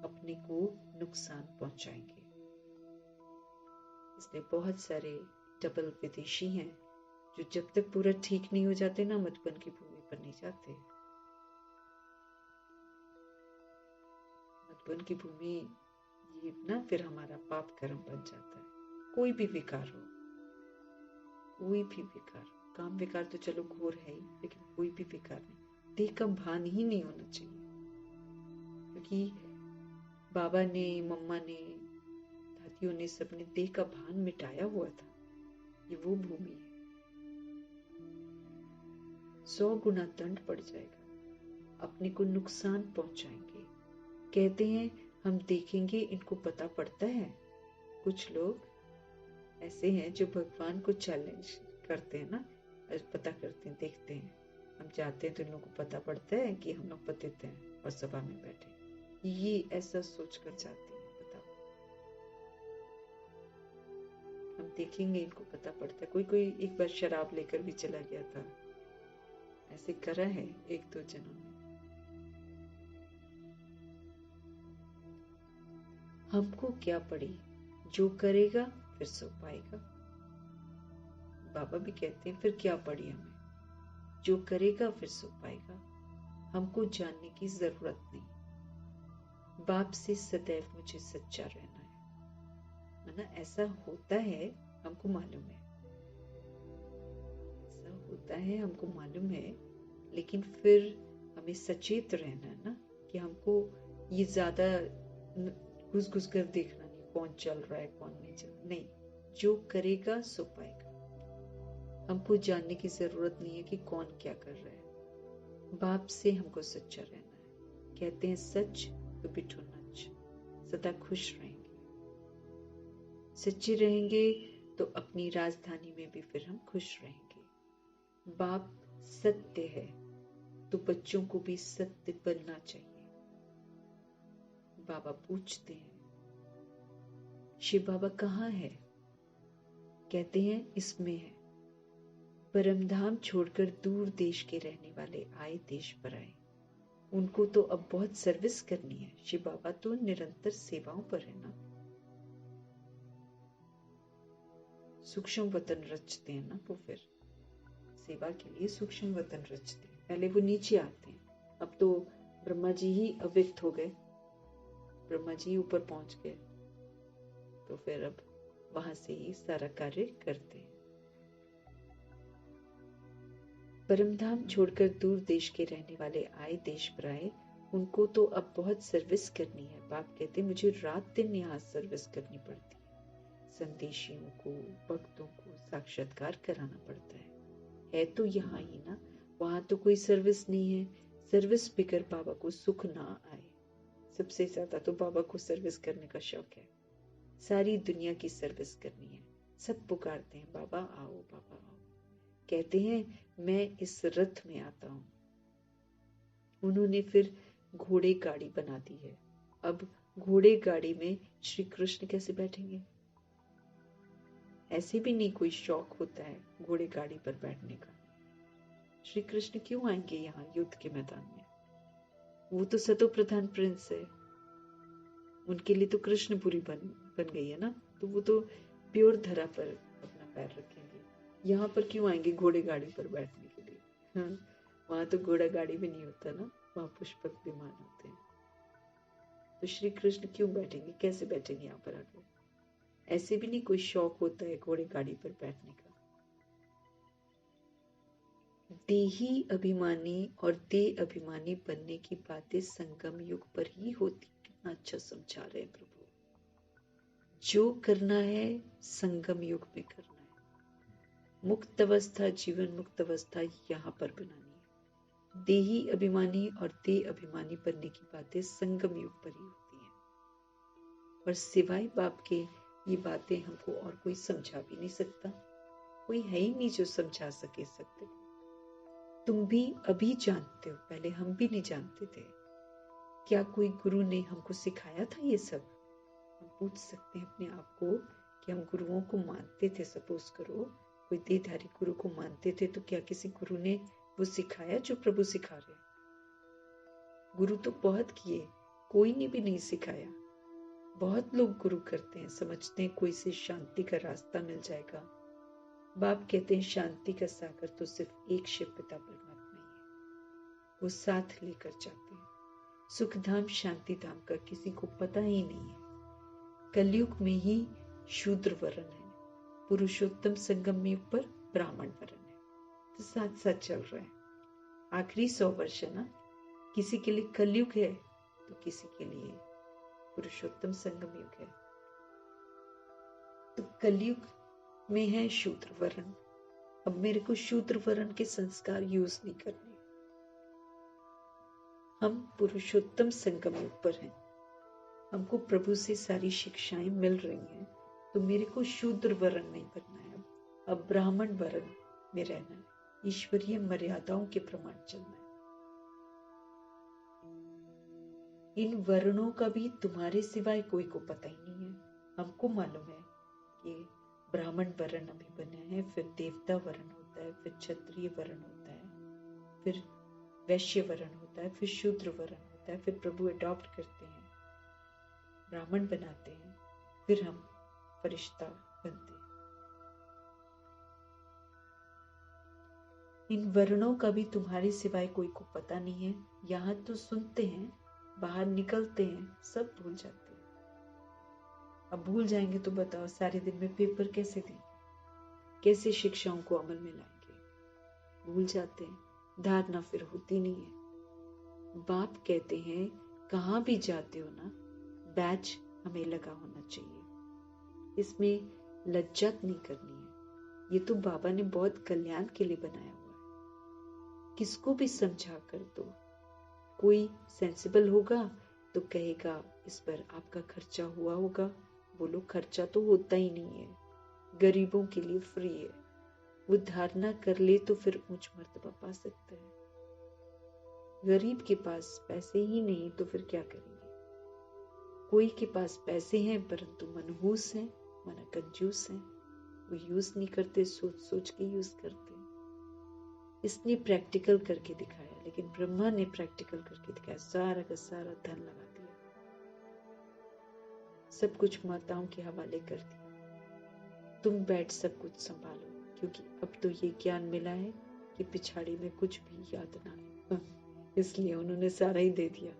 Speaker 1: अपने को नुकसान पहुंचाएंगे। इसलिए बहुत सारे डबल विदेशी हैं जो जब तक पूरा ठीक नहीं हो जाते ना मधुबन की भूमि पर नहीं जाते। मधुबन की भूमि ये ना फिर हमारा पाप कर्म बन जाता है। कोई भी विकार हो, कोई भी विकार, काम विकार तो चलो घोर है ही, लेकिन कोई भी विकार नहीं, देह का भान ही नहीं होना चाहिए। क्योंकि बाबा ने, मम्मा ने, दादियों ने, सबने देह का भान मिटाया हुआ था। ये वो भूमि है, 100 गुना दंड पड़ जाएगा, अपने को नुकसान पहुंचाएंगे। कहते हैं हम देखेंगे, इनको पता पड़ता है। कुछ लोग ऐसे हैं जो भगवान को चैलेंज करते हैं ना, पता करते हैं, देखते हैं, हम जाते हैं तो इन लोगों को पता पड़ता है कि हम लोग पतित हैं और सभा में बैठे, ये ऐसा सोच कर जाते हैं। बताओ, हम देखेंगे, इनको पता पड़ता है। कोई एक बार शराब लेकर भी चला गया था, ऐसे करा है 1-2 जनों ने। हमको क्या पड़ी, जो करेगा फिर सो पाएगा। बाबा भी कहते हैं फिर क्या पड़ी हमें, जो करेगा फिर सो पाएगा। हमको जानने की जरूरत नहीं, बाप से सदैव मुझे सच्चा रहना है ना। ऐसा होता है, हमको मालूम है, ऐसा होता है, हमको मालूम है, लेकिन फिर हमें सचेत रहना है ना, कि हमको ये ज्यादा घुस घुस कर देखना नहीं, कौन चल रहा है कौन नहीं चल रहा, नहीं, जो करेगा सो पाएगा। हमको जानने की जरूरत नहीं है कि कौन क्या कर रहा है, बाप से हमको सच्चा रहना है। कहते हैं सच तो बिठो नच, सदा खुश रहेंगे, सच्चे रहेंगे तो अपनी राजधानी में भी फिर हम खुश रहेंगे। बाप सत्य है तो बच्चों को भी सत्य बनना चाहिए। बाबा पूछते हैं शिव बाबा कहाँ है, कहते हैं इसमें है। परमधाम छोड़कर दूर देश के रहने वाले आए देश पर आए, उनको तो अब बहुत सर्विस करनी है। शिव बाबा तो निरंतर सेवाओं पर है ना, सूक्ष्म वतन रचते हैं ना, वो फिर सेवा के लिए सूक्ष्म वतन रचते हैं। पहले वो नीचे आते हैं, अब तो ब्रह्मा जी ही अव्यक्त हो गए, ब्रह्मा जी ऊपर पहुंच गए, तो फिर अब वहां से ही सारा कार्य करते हैं। परमधाम छोड़कर दूर देश के रहने वाले आए देश पर आए, उनको तो अब बहुत सर्विस करनी है। बाप कहते मुझे रात दिन यहाँ सर्विस करनी पड़ती है, संदेशियों को, भक्तों को साक्षात्कार कराना पड़ता है। है तो यहाँ ही ना, वहां तो कोई सर्विस नहीं है। सर्विस बिगर बाबा को सुख ना आए। सबसे ज्यादा तो बाबा को सर्विस करने का शौक है, सारी दुनिया की सर्विस करनी है। सब पुकारते हैं बाबा आओ बाबा आओ, कहते हैं मैं इस रथ में आता हूँ। उन्होंने फिर घोड़े गाड़ी बना दी है। अब घोड़े गाड़ी में श्री कृष्ण कैसे बैठेंगे? ऐसे भी नहीं कोई शौक होता है घोड़े गाड़ी पर बैठने का। श्री कृष्ण क्यों आएंगे यहाँ युद्ध के मैदान में? वो तो सतो प्रधान प्रिंस है, उनके लिए तो कृष्णपुरी बन गई है ना, तो वो तो प्योर धरा पर अपना पैर रखेंगे। यहाँ पर क्यों आएंगे घोड़े गाड़ी पर बैठने के लिए? हाँ, वहां तो घोड़ा गाड़ी भी नहीं होता ना, वहां पुष्पक विमान होते हैं। तो श्री कृष्ण क्यों बैठेंगे, कैसे बैठेंगे यहाँ पर आकर? ऐसे भी नहीं कोई शौक होता है घोड़े गाड़ी पर बैठने का। देही अभिमानी और देह अभिमानी बनने की बातें संगम युग पर ही होती। कितना अच्छा समझा रहे हैं प्रभु। जो करना है संगम युग में करना है। मुक्त अवस्था, जीवन मुक्त अवस्था यहाँ पर बनानी है। देही अभिमानी और देह अभिमानी बनने की बातें संगम युग पर ही होती हैं, और सिवाय बाप के ये बातें हमको और कोई समझा भी नहीं सकता। कोई है ही नहीं जो समझा सके सकते। तुम भी अभी जानते हो, पहले हम भी नहीं जानते थे। क्या कोई गुरु ने हमको सिखाया था ये सब? हम पूछ सकते हैं अपने आप को कि हम गुरुओं को मानते थे। सपोज करो कोई देहधारी गुरु को मानते थे, तो क्या किसी गुरु ने वो सिखाया जो प्रभु सिखा रहे? गुरु तो बहुत किए, कोई ने भी नहीं सिखाया। बहुत लोग गुरु करते हैं, समझते हैं कोई से शांति का रास्ता मिल जाएगा। बाप कहते हैं शांति का सागर तो सिर्फ एक शिव पिता परमात्मा ही है, वो साथ लेकर जाते हैं। सुख धाम शांति धाम का किसी को पता ही नहीं है। कलयुग में ही शूद्र वर्ण है, पुरुषोत्तम संगम युग पर ब्राह्मण वर्ण है, तो साथ साथ चल रहा है। आखिरी 100 वर्ष है ना, किसी के लिए कलयुग है तो किसी के लिए पुरुषोत्तम संगम युग है। तो कलयुग में है शूद्र वर्ण। अब मेरे को शूद्र वर्ण के संस्कार यूज नहीं करने। हम पुरुषोत्तम संगम युग पर हैं, हमको प्रभु से सारी शिक्षाएं मिल रही हैं, तो मेरे को शूद्र वर्ण नहीं बनना है। अब ब्राह्मण वर्ण में रहना है, ईश्वरीय मर्यादाओं के प्रमाण चलना है। इन वर्णों का भी तुम्हारे सिवाय कोई को पता ही नहीं है। हमको मालूम है कि ब्राह्मण वर्ण अभी बना है, फिर देवता वर्ण होता है, फिर क्षत्रिय वर्ण होता है, फिर वैश्य वर्ण होता है, फिर शूद्र वर्ण होता है, फिर प्रभु अडॉप्ट करते हैं, ब्राह्मण बनाते हैं, फिर हम फरिश्ता बनते हैं। इन वर्णों का भी तुम्हारे सिवाय कोई को पता नहीं है। यहाँ तो सुनते हैं, बाहर निकलते हैं, सब भूल जाते हैं। अब भूल जाएंगे तो बताओ सारे दिन में पेपर कैसे देंगे, कैसे शिक्षाओं को अमल में लाएंगे? भूल जाते हैं, धारणा फिर होती नहीं है। बाप कहते हैं कहाँ भी जाते हो ना, बैच हमें लगा होना चाहिए, इसमें लज्जत नहीं करनी है। ये तो बाबा ने बहुत कल्याण के लिए बनाया हुआ है। किसको भी समझा कर दो, कोई सेंसिबल होगा तो कहेगा इस पर आपका खर्चा हुआ होगा। बोलो खर्चा तो होता ही नहीं है, गरीबों के लिए फ्री है। वो धारणा कर ले तो फिर ऊंच मर्तबा पा सकता है। गरीब के पास पैसे ही नहीं तो फिर क्या करेंगे? कोई के पास पैसे हैं परंतु मनहूस हैं, मन कंजूस हैं, वो यूज नहीं करते, सोच सोच के यूज करते हैं। इसने प्रैक्टिकल करके दिखाया, लेकिन ब्रह्मा ने प्रैक्टिकल करके दिखाया, सारा का सारा धन लगा दिया, सब कुछ माताओं के हवाले कर दिया। तुम बैठ सब कुछ संभालो, क्योंकि अब तो ये ज्ञान मिला है कि पिछाड़ी में कुछ भी याद ना है, इसलिए उन्होंने सारा ही दे दिया।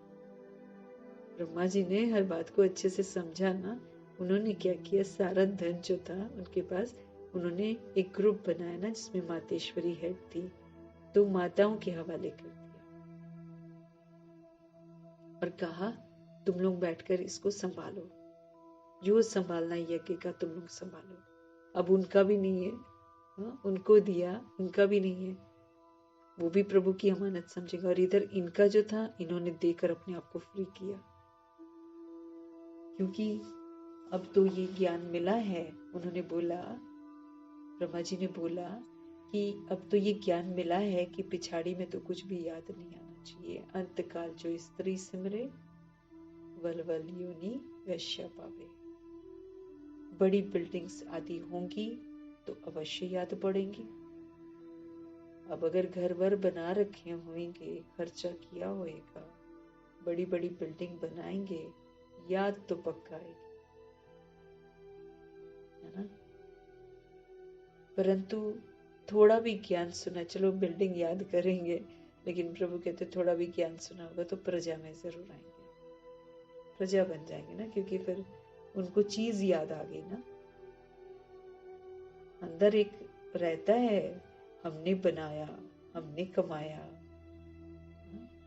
Speaker 1: ब्रह्मा जी ने हर बात को अच्छे से समझा ना, उन्होंने क्या किया, सारा धन जो था उनके पास, उन्होंने एक ग्रुप बनाया ना जिसमें मातेश्वरी हेड थी, तो माताओं के हवाले कर दिया और कहा तुम लोग बैठकर इसको संभालो, जो संभालना यज्ञ का तुम लोग संभालो। अब उनका भी नहीं है, हाँ, उनको दिया, उनका भी नहीं है, वो भी प्रभु की अमानत समझेगा। और इधर इनका जो था, इन्होंने देकर अपने आप को फ्री किया, क्योंकि अब तो ये ज्ञान मिला है। उन्होंने बोला, ब्रह्मा जी ने बोला कि अब तो ये ज्ञान मिला है कि पिछाड़ी में तो कुछ भी याद नहीं आना चाहिए। अंतकाल जो स्त्री सिमरे, वलवल योनि वैश्य पावे। बड़ी बिल्डिंग्स आदि होंगी तो अवश्य याद पड़ेंगी। अब अगर घर वर बना रखे होंगे, खर्चा किया होएगा, बड़ी बड़ी बिल्डिंग बनाएंगे, याद तो पक्का आएगी, है ना। परंतु थोड़ा भी ज्ञान सुना, चलो बिल्डिंग याद करेंगे, लेकिन प्रभु कहते थोड़ा भी ज्ञान सुना होगा तो प्रजा में जरूर आएंगे, प्रजा बन जाएंगे ना, क्योंकि फिर उनको चीज याद आ गई ना। अंदर एक रहता है, हमने बनाया, हमने कमाया,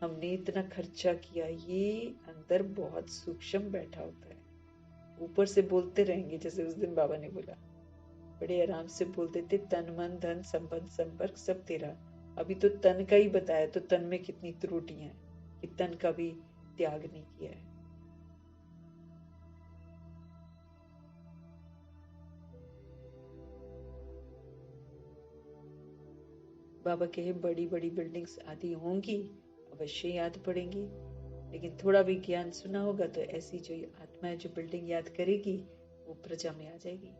Speaker 1: हमने इतना खर्चा किया, ये अंदर बहुत सूक्ष्म बैठा होता है। ऊपर से बोलते रहेंगे, जैसे उस दिन बाबा ने बोला, बड़े आराम से बोलते थे, तन मन धन संबंध संपर्क सब तेरा। अभी तो तन का ही बताया, तो तन में कितनी त्रुटियां हैं कि तन का भी त्याग नहीं किया है। बाबा कहे बड़ी बड़ी बिल्डिंग्स आदि होंगी, अवश्य याद पड़ेंगी, लेकिन थोड़ा भी ज्ञान सुना होगा तो ऐसी जो आत्मा है जो बिल्डिंग याद करेगी, वो प्रजा में आ जाएगी।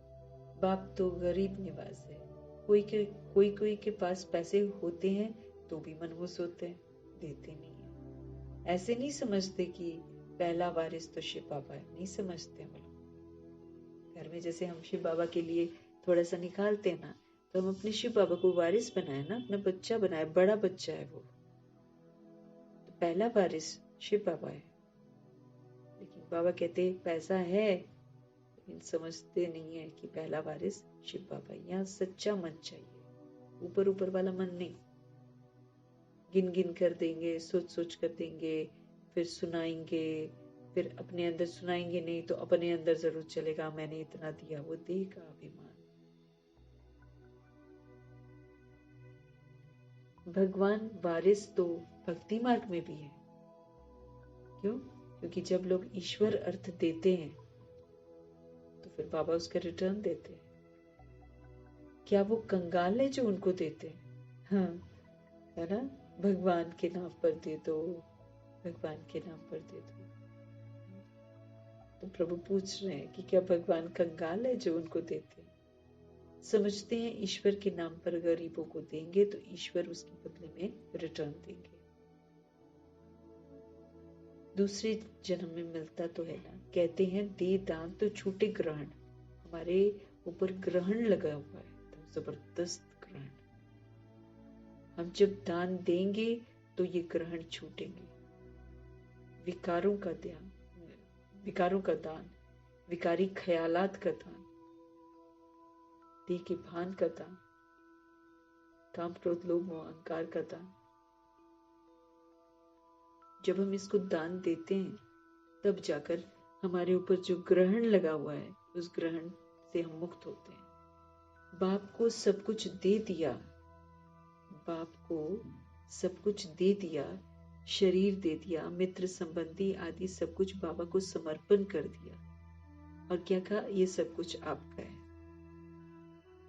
Speaker 1: बाप तो गरीब निवास है। कोई के पास पैसे होते हैं तो भी मनहूस होते हैं, देते नहीं है। ऐसे नहीं समझते कि पहला वारिस तो शिव बाबा है, नहीं समझते वो लोग। घर में जैसे हम शिव बाबा के लिए थोड़ा सा निकालते हैं ना, तो हम अपने शिव बाबा को वारिस बनाए ना, अपना बच्चा बनाए, बड़ा बच्चा है वो, तो पहला वारिस शिव बाबा है। लेकिन बाबा कहते पैसा है, लेकिन समझते नहीं है कि पहला वारिस शिव बाबा। यहाँ सच्चा मन चाहिए, ऊपर ऊपर वाला मन नहीं। गिन गिन कर देंगे, सोच सोच कर देंगे, फिर सुनाएंगे, फिर अपने अंदर सुनाएंगे नहीं तो अपने अंदर जरूर चलेगा, मैंने इतना दिया, वो देगा अभिमान। भगवान वारिस तो भक्ति मार्ग में भी है। क्यों? क्योंकि जब लोग ईश्वर अर्थ देते हैं तो फिर बाबा उसका रिटर्न देते हैं। क्या वो कंगाल है जो उनको देते हैं? हाँ, है ना, भगवान के नाम पर दे दो, भगवान के नाम पर दे दो। तो प्रभु पूछ रहे हैं कि क्या भगवान कंगाल है जो उनको देते हैं? समझते हैं ईश्वर के नाम पर गरीबों को देंगे तो ईश्वर उसके बदले में रिटर्न देंगे। दूसरे जन्म में मिलता तो है ना। कहते हैं दे दान तो छूटे ग्रहण। हमारे ऊपर ग्रहण लगा हुआ है, तो जबरदस्त ग्रहण। हम जब दान देंगे तो ये ग्रहण छूटेंगे। विकारों का ध्यान, विकारों का दान, विकारी ख्यालात का दान, देह के भान का दान, काम क्रोध लोभ मोह अहंकार का दान। जब हम इसको दान देते हैं तब जाकर हमारे ऊपर जो ग्रहण लगा हुआ है उस ग्रहण से हम मुक्त होते हैं। बाप को सब कुछ दे दिया, बाप को सब कुछ दे दिया, शरीर दे दिया, मित्र संबंधी आदि सब कुछ बाबा को समर्पण कर दिया, और क्या कहा, ये सब कुछ आपका है।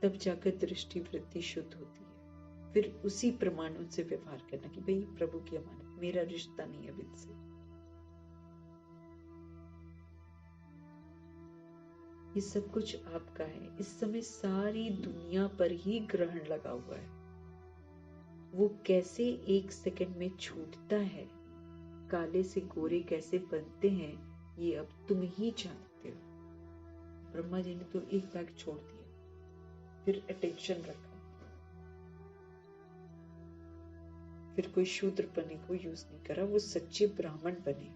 Speaker 1: तब जाकर दृष्टि वृत्ति शुद्ध होती है। फिर उसी प्रमाणों से व्यवहार करना कि भाई प्रभु की अमानत, मेरा रिश्ता नहीं है विद से। ये सब कुछ आपका है। इस समय सारी दुनिया पर ही ग्रहण लगा हुआ है। वो कैसे एक सेकंड में छूटता है, काले से गोरे कैसे बनते हैं, ये अब तुम ही जानते हो। ब्रह्मा जी ने तो एक बैग छोड़ दिया, फिर अटेंशन रखा, फिर कोई शूद्र बने को यूज नहीं करा, वो सच्चे ब्राह्मण बने।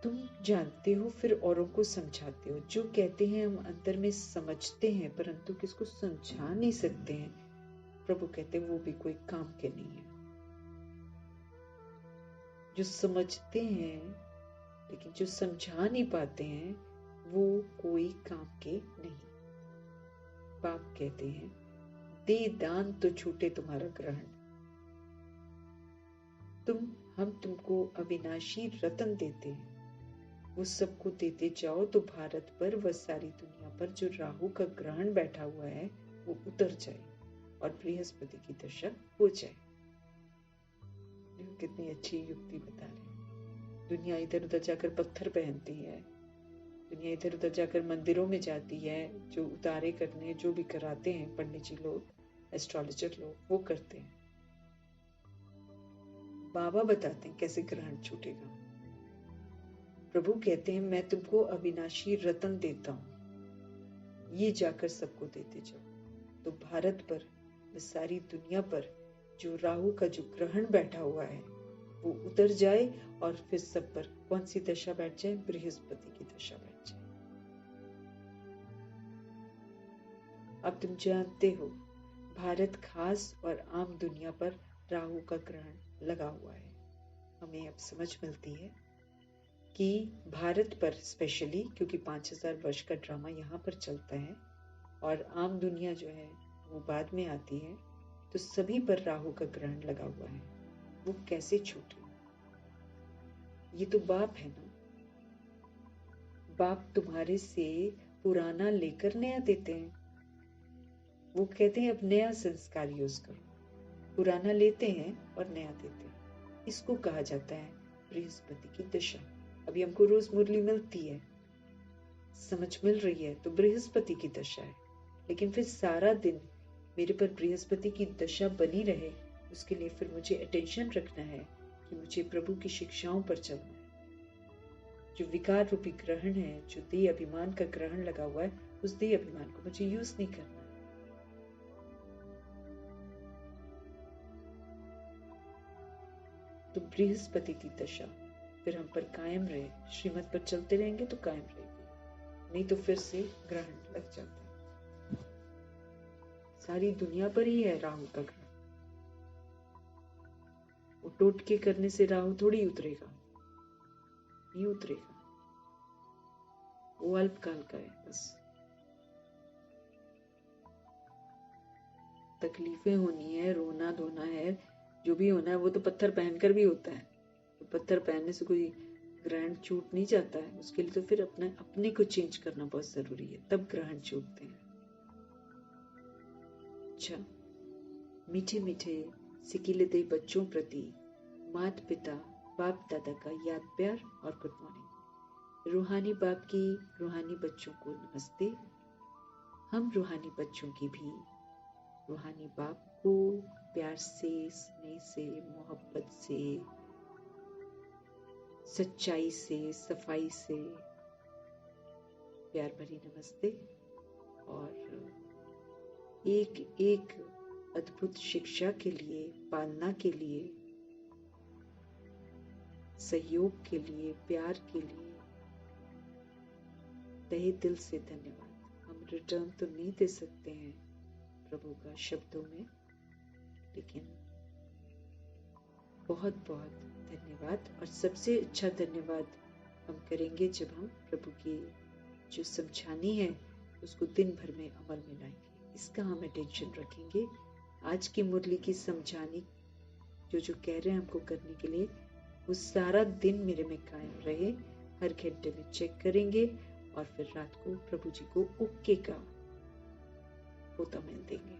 Speaker 1: तुम जानते हो, फिर औरों को समझाते हो। जो कहते हैं हम अंदर में समझते हैं, परंतु किसको समझा नहीं सकते हैं, प्रभु कहते हैं वो भी कोई काम के नहीं है। जो समझते हैं लेकिन जो समझा नहीं पाते हैं, वो कोई काम के नहीं। बाप कहते हैं, दे दान तो छूटे तुम्हारा ग्रहण। हम तुमको अविनाशी रतन देते हैं, वो सबको देते जाओ तो भारत पर व सारी दुनिया पर जो राहु का ग्रहण बैठा हुआ है वो उतर जाए और बृहस्पति की दशा हो जाए। कितनी अच्छी युक्ति बता रहे हैं। दुनिया इधर उधर जाकर पत्थर पहनती है, दुनिया इधर उधर जाकर मंदिरों में जाती है, जो उतारे करने जो भी कराते हैं पंडित जी लोग, एस्ट्रोलॉजर लोग, वो करते हैं। बाबा बताते हैं कैसे ग्रहण छूटेगा। प्रभु कहते हैं, मैं तुमको अविनाशी रतन देता हूं, ये जाकर सबको देते जाओ तो भारत पर व सारी दुनिया पर जो राहु का जो ग्रहण बैठा हुआ है वो उतर जाए और फिर सब पर कौन सी दशा बैठ जाए? बृहस्पति की दशा बैठ जाए। अब तुम जानते हो भारत खास और आम दुनिया पर राहु का ग्रहण लगा हुआ है। हमें अब समझ मिलती है कि भारत पर स्पेशली, क्योंकि 5000 वर्ष का ड्रामा यहाँ पर चलता है और आम दुनिया जो है वो बाद में आती है, तो सभी पर राहु का ग्रहण लगा हुआ है। वो कैसे छूटे? ये तो बाप है ना। बाप तुम्हारे से पुराना लेकर नया देते हैं। वो कहते हैं अब नया संस्कार यूज करो, पुराना लेते हैं और नया देते हैं। इसको कहा जाता है बृहस्पति की दशा। अभी हमको रोज मुरली मिलती है, समझ मिल रही है, तो बृहस्पति की दशा है। लेकिन फिर सारा दिन मेरे पर बृहस्पति की दशा बनी रहे, उसके लिए फिर मुझे अटेंशन रखना है कि मुझे प्रभु की शिक्षाओं पर चलना है। जो विकार रूपी ग्रहण है, जो देह अभिमान का ग्रहण लगा हुआ है, उस देह अभिमान को मुझे यूज नहीं करना है। तो बृहस्पति की दशा फिर हम पर कायम रहे, श्रीमत पर चलते रहेंगे तो कायम रहेगी, नहीं तो फिर से ग्रहण लग जाता है। सारी दुनिया पर ही है राहु का ग्रहण। वो टोटके करने से राहु थोड़ी उतरेगा, नहीं उतरेगा, वो अल्पकाल का है बस। तकलीफें होनी है, रोना धोना है, जो भी होना है वो तो पत्थर पहनकर भी होता है। तो पत्थर पहनने से कोई ग्रहण छूट नहीं जाता है, उसके लिए तो फिर अपने को चेंज करना बहुत जरूरी है, तब ग्रहण छूटते हैं। अच्छा, मीठे मीठे सिकिलते बच्चों प्रति माता पिता बाप दादा का याद प्यार और गुड मॉर्निंग। रूहानी बाप की रूहानी बच्चों को नमस्ते। हम रूहानी बच्चों की भी रूहानी बाप को प्यार से, स्नेह से, मोहब्बत से, सच्चाई से, सफाई से प्यार भरी नमस्ते। और एक एक अद्भुत शिक्षा के लिए, पालना के लिए, सहयोग के लिए, प्यार के लिए तहे दिल से धन्यवाद। हम रिटर्न तो नहीं दे सकते हैं प्रभु का शब्दों में, लेकिन बहुत बहुत धन्यवाद। और सबसे अच्छा धन्यवाद हम करेंगे जब हम प्रभु की जो समझानी है उसको दिन भर में अमल में लाएंगे। इसका हम अटेंशन रखेंगे। आज की मुरली की समझानी जो कह रहे हैं हमको करने के लिए, वो सारा दिन मेरे में कायम रहे। हर घंटे में चेक करेंगे और फिर रात को प्रभु जी को ओके का पोता मिल देंगे।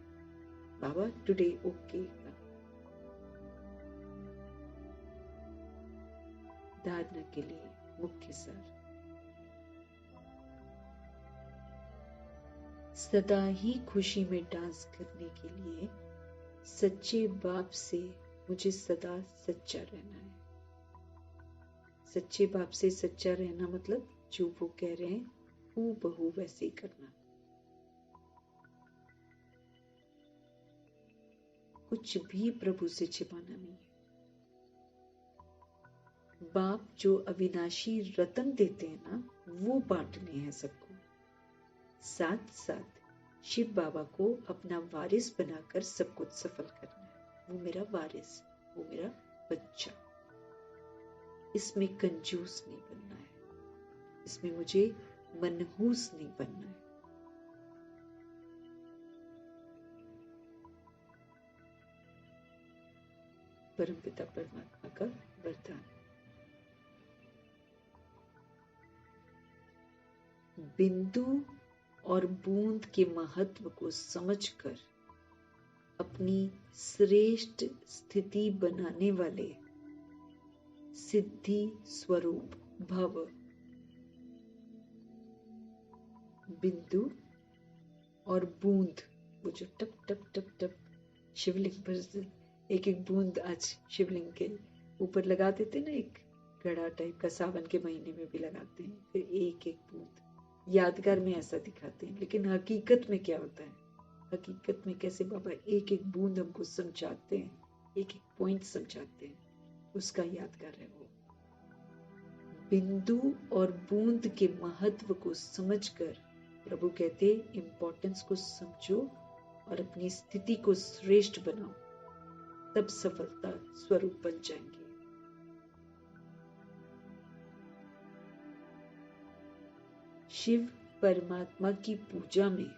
Speaker 1: बाबा टुडे ओके का। धारणा के लिए मुख्य सार, सदा ही खुशी में डांस करने के लिए सच्चे बाप से मुझे सदा सच्चा रहना है। सच्चे बाप से सच्चा रहना मतलब जो वो कह रहे हैं हूबहू वैसे ही करना। कुछ भी प्रभु से छिपाना नहीं है। बाप जो अविनाशी रतन देते हैं ना, वो बांटने हैं सबको। साथ साथ शिव बाबा को अपना वारिस बनाकर सब कुछ सफल करना है। वो मेरा वारिस, वो मेरा बच्चा। इसमें कंजूस नहीं बनना है। इसमें मुझे मनहूस नहीं बनना है। परमपिता परमात्मा का वरदान। बिंदु और बूंद के महत्व को समझकर अपनी श्रेष्ठ स्थिति बनाने वाले सिद्धि स्वरूप भव। बिंदु और बूंद, वो जो टप टप टप टप शिवलिंग पर एक एक बूंद आज शिवलिंग के ऊपर लगा देते ना, एक घड़ा टाइप का, सावन के महीने में भी लगाते हैं, फिर एक एक बूंद यादगार में ऐसा दिखाते हैं। लेकिन हकीकत में क्या होता है, हकीकत में कैसे बाबा एक एक बूंद हमको समझाते हैं, एक एक पॉइंट समझाते हैं, उसका यादगार है वो। बिंदु और बूंद के महत्व को समझकर प्रभु कहते इम्पोर्टेंस को समझो और अपनी स्थिति को श्रेष्ठ बनाओ, तब सफलता स्वरूप बन जाएंगे। शिव परमात्मा की पूजा में,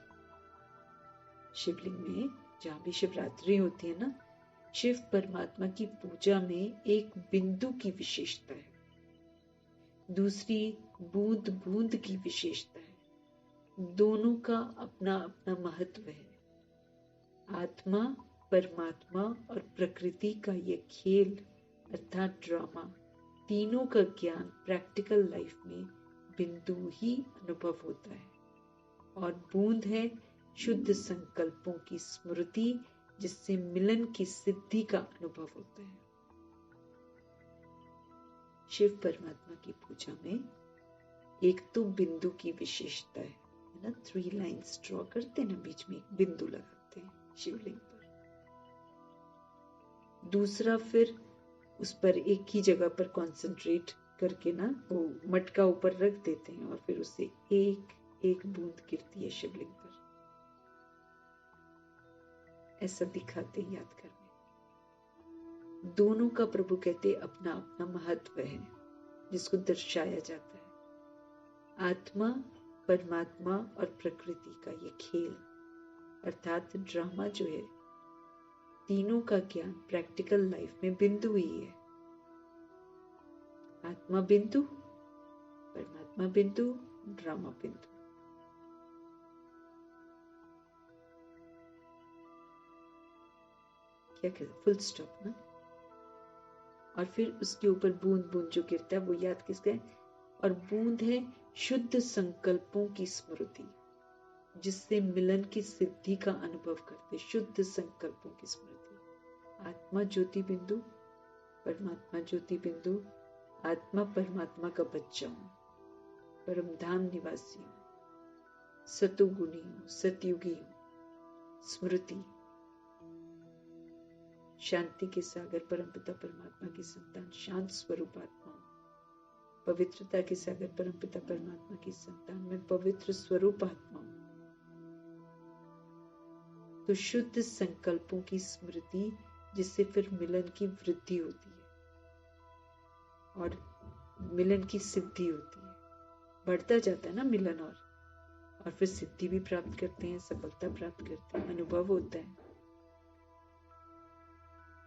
Speaker 1: शिवलिंग में जहां भी शिवरात्रि होती है ना, शिव परमात्मा की पूजा में एक बिंदु की विशेषता है, दूसरी बूंद बूंद की विशेषता है। दोनों का अपना अपना महत्व है। आत्मा, परमात्मा और प्रकृति का ये खेल अर्थात ड्रामा, तीनों का ज्ञान प्रैक्टिकल लाइफ में बिंदु ही अनुभव होता है, और बूंद है शुद्ध संकल्पों की स्मृति, जिससे मिलन की सिद्धि का अनुभव होता है। शिव परमात्मा की पूजा में एक तो बिंदु की विशेषता है ना, 3 लाइन्स ड्रॉ करते हैं ना, बीच में एक बिंदु लगाते हैं शिवलिंग पर। दूसरा फिर उस पर एक ही जगह पर कंसंट्रेट करके ना वो मटका ऊपर रख देते हैं और फिर उससे एक एक बूंद गिरती है शिवलिंग पर, ऐसा दिखाते हैं यादगार में। दोनों का प्रभु कहते अपना अपना महत्व है, जिसको दर्शाया जाता है। आत्मा, परमात्मा और प्रकृति का ये खेल अर्थात ड्रामा जो है, तीनों का ज्ञान प्रैक्टिकल लाइफ में बिंदु ही है। आत्मा बिंदु, परमात्मा बिंदु, ड्रामा बिंदु। क्या कहते, फुल स्टॉप ना। और फिर उसके ऊपर बूंद बूंद जो गिरता है वो याद किसका है, और बूंद है शुद्ध संकल्पों की स्मृति, जिससे मिलन की सिद्धि का अनुभव करते, शुद्ध संकल्पों की स्मृति। आत्मा ज्योति बिंदु, परमात्मा ज्योति बिंदु। आत्मा परमात्मा का बच्चा हूं, परम धाम निवासी हूं, सतुगुणी हूं, सतयुगी हूं। स्मृति, शांति के सागर परमपिता परमात्मा की संतान, शांत स्वरूप आत्मा हूं। पवित्रता के सागर परमपिता परमात्मा की संतान, मैं पवित्र स्वरूप आत्मा हूं। तो शुद्ध संकल्पों की स्मृति, जिससे फिर मिलन की वृद्धि होती है और मिलन की सिद्धि होती है, बढ़ता जाता है ना मिलन, और फिर सिद्धि भी प्राप्त करते हैं, सफलता प्राप्त करते हैं, अनुभव होता है।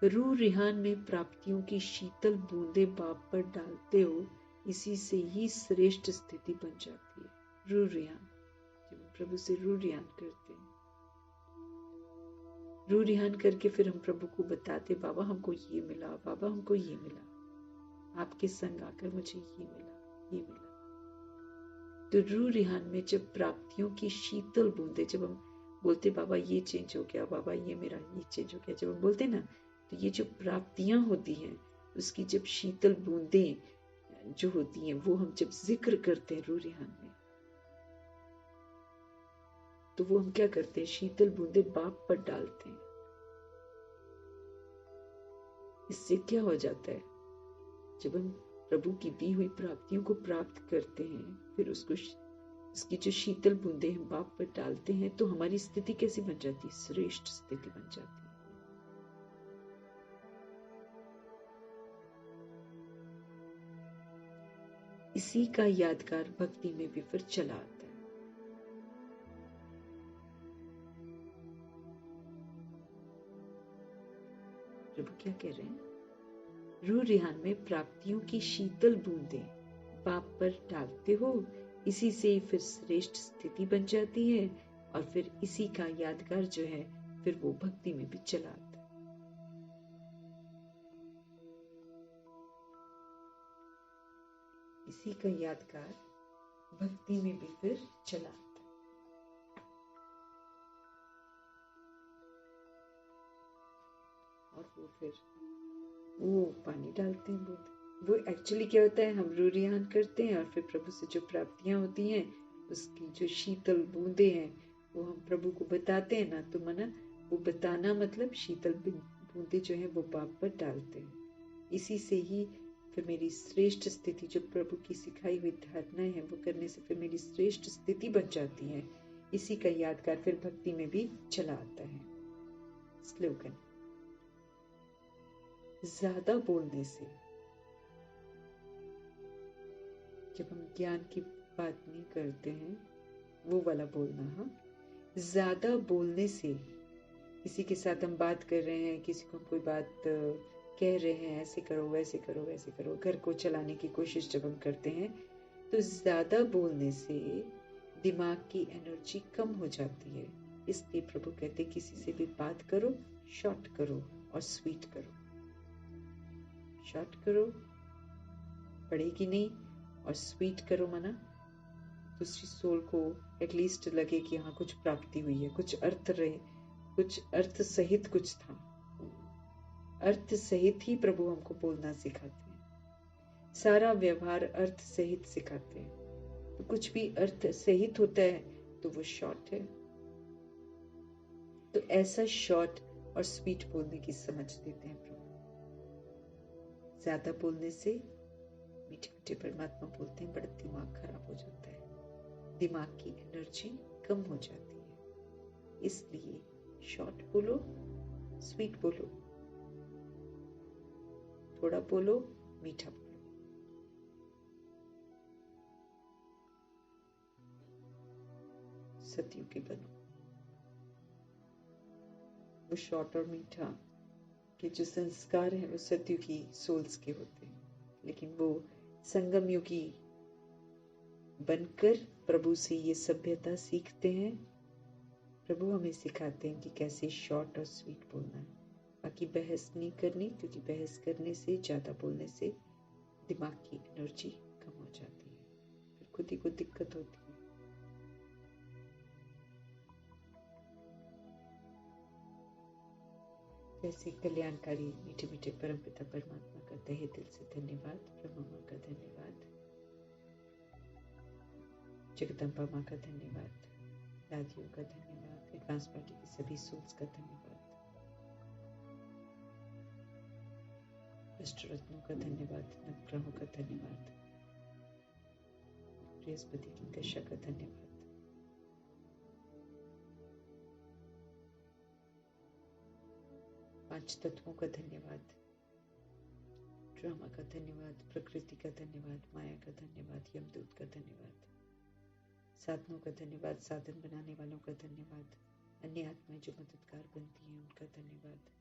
Speaker 1: रूह रिहान में प्राप्तियों की शीतल बूंदे बाप पर डालते हो, इसी से ही श्रेष्ठ स्थिति बन जाती है। रूह रिहान, जब प्रभु से रूह रिहान करते हैं, रूह रिहान करके फिर हम प्रभु को बताते, बाबा हमको ये मिला, बाबा हमको ये मिला, आपके संग आकर मुझे ये मिला, ये मिला। तो रूह रिहान में जब प्राप्तियों की शीतल बूंदे, जब हम बोलते बाबा ये चेंज हो गया, बाबा ये मेरा ये चेंज हो गया, जब हम बोलते ना, तो ये जो प्राप्तियां होती हैं, उसकी जब शीतल बूंदें जो होती हैं, वो हम जब जिक्र करते हैं रूह रिहान में, तो वो हम क्या करते हैं, शीतल बूंदे बाप पर डालते हैं। इससे क्या हो जाता है, जब हम प्रभु की दी हुई प्राप्तियों को प्राप्त करते हैं, फिर उसकी जो शीतल बूंदे हम बाप पर डालते हैं, तो हमारी स्थिति कैसी बन जाती है, श्रेष्ठ स्थिति बन जाती है। इसी का यादगार भक्ति में भी फिर चला आता है। प्रभु क्या कह रहे हैं? रूह रिहान में प्राप्तियों की शीतल बूंदें पाप पर डालते हो, इसी से फिर श्रेष्ठ स्थिति बन जाती है और फिर इसी का यादगार जो है फिर वो भक्ति में भी चला आता है। इसी का यादगार भक्ति में भी फिर चला आता है। और वो फिर वो पानी डालते हैं बूंद। वो एक्चुअली क्या होता है, हम रूह रिहान करते हैं और फिर प्रभु से जो प्राप्तियां होती हैं उसकी जो शीतल बूंदे हैं वो हम प्रभु को बताते हैं ना, तो मना वो बताना मतलब शीतल बूंदे जो हैं वो पाप पर डालते हैं। इसी से ही फिर मेरी श्रेष्ठ स्थिति, जो प्रभु की सिखाई हुई धारणाएं हैं वो करने से फिर मेरी श्रेष्ठ स्थिति बन जाती है। इसी का यादगार फिर भक्ति में भी चला आता है। स्लोगन, ज्यादा बोलने से, जब हम ज्ञान की बात नहीं करते हैं वो वाला बोलना, हाँ, ज्यादा बोलने से, किसी के साथ हम बात कर रहे हैं, किसी को हम कोई बात कह रहे हैं, ऐसे करो वैसे करो वैसे करो, घर को चलाने की कोशिश जब हम करते हैं तो ज्यादा बोलने से दिमाग की एनर्जी कम हो जाती है। इसलिए प्रभु कहते किसी से भी बात करो, शॉर्ट करो और स्वीट करो। शॉर्ट करो, पड़ेगी नहीं, और स्वीट करो मना दूसरी सोल को एटलीस्ट लगे कि हाँ कुछ प्राप्ति हुई है, कुछ अर्थ रहे, कुछ अर्थ सहित कुछ था। अर्थ सहित ही प्रभु हमको बोलना सिखाते हैं, सारा व्यवहार अर्थ सहित सिखाते हैं। तो कुछ भी अर्थ सहित होता है तो वो शॉर्ट है। तो ऐसा शॉर्ट और स्वीट बोलने की समझ देते हैं प्रभु। ज्यादा बोलने से, मीठे मीठे परमात्मा बोलते हैं, बड़ा दिमाग खराब हो जाता है, दिमाग की एनर्जी कम हो जाती है। इसलिए शॉर्ट बोलो, स्वीट बोलो, थोड़ा बोलो, मीठा बोलो। सतयुगी बनो। वो शॉर्ट और मीठा के जो संस्कार हैं वो सतयुगी सोल्स के होते हैं, लेकिन वो संगम युगी बनकर प्रभु से ये सभ्यता सीखते हैं। प्रभु हमें सिखाते हैं कि कैसे शॉर्ट और स्वीट बोलना है। बाकी बहस नहीं करनी, क्योंकि बहस करने से, ज्यादा बोलने से दिमाग की एनर्जी कम हो जाती है, फिर खुद ही को दिक्कत होती है। जैसे कल्याणकारी मीठे मीठे परमपिता परमात्मा का तहे दिल से धन्यवाद, ब्रह्मा माँ का धन्यवाद, जगदम्बा माँ का धन्यवाद, दादियों का धन्यवाद, एडवांस पार्टी की सभी सोल्स का धन्यवाद, अष्टरत्नों का धन्यवाद, नवग्रहों का धन्यवाद, बृहस्पति की दशा का धन्यवाद, पांच तत्वों का धन्यवाद, ड्रामा का धन्यवाद, प्रकृति का धन्यवाद, माया का धन्यवाद, यमदूत का धन्यवाद, साधनों का धन्यवाद, साधन बनाने वालों का धन्यवाद, अन्य आत्माएं जो मददगार बनती हैं उनका धन्यवाद,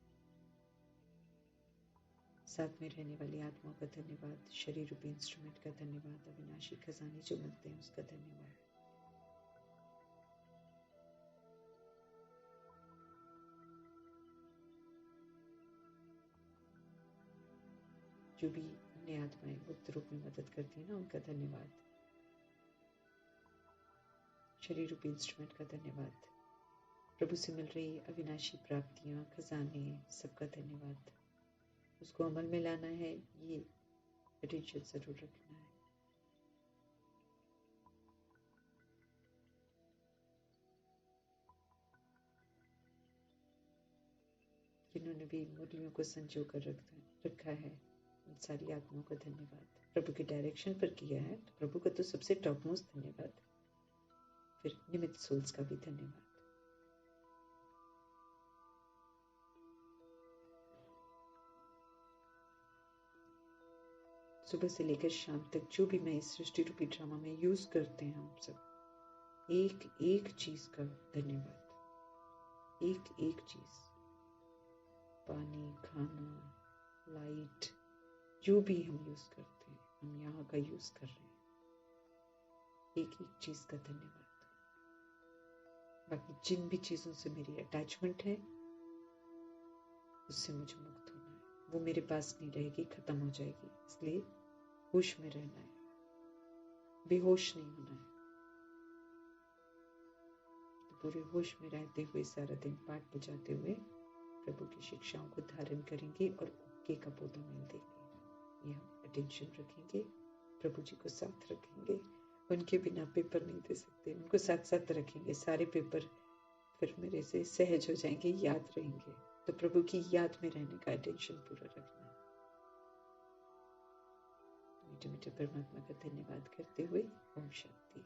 Speaker 1: साथ में रहने वाली आत्माओं का धन्यवाद, शरीर रूपी इंस्ट्रूमेंट का धन्यवाद, अविनाशी खजाने जो मिलते हैं उसका धन्यवाद, जो भी अन्य आत्माएं गुप्त रूप में मदद करती है ना उनका धन्यवाद, शरीर रूपी इंस्ट्रूमेंट का धन्यवाद, प्रभु से मिल रही अविनाशी प्राप्तियां, खजाने, सबका धन्यवाद। उसको अमल में लाना है, ये अटेंशन जरूर रखना है। जिन्होंने भी मुरलियों को संजो कर रखा है उन सारी आत्माओं का धन्यवाद। प्रभु के डायरेक्शन पर किया है तो प्रभु का तो सबसे टॉप मोस्ट धन्यवाद, फिर निमित्त सोल्स का भी धन्यवाद। सुबह से लेकर शाम तक जो भी मैं इस सृष्टि रूपी ड्रामा में यूज करते हैं हम सब, एक एक चीज का धन्यवाद। एक एक चीज, पानी, खाना, लाइट, जो भी हम यूज करते हैं, हम यहाँ का यूज कर रहे हैं, एक एक चीज का धन्यवाद। बाकी जिन भी चीजों से मेरी अटैचमेंट है उससे मुझे मुक्त होना है, वो मेरे पास नहीं रहेगी, खत्म हो जाएगी। इसलिए होश में रहना है, बेहोश नहीं होना है। तो पूरे होश में रहते हुए सारा दिन पाठ बजाते हुए प्रभु की शिक्षाओं को धारण करेंगे और उनके कपोतों में देंगे। यहाँ अटेंशन रखेंगे, प्रभु जी को साथ रखेंगे। उनके बिना पेपर नहीं दे सकते, उनको साथ साथ रखेंगे। सारे पेपर फिर मेरे से सहज हो जाएंगे, याद रहेंगे। तो प्रभु की याद में रहने का अटेंशन पूरा रखना है। मीठे मीठे परमात्मा का धन्यवाद करते हुए ओम शांति।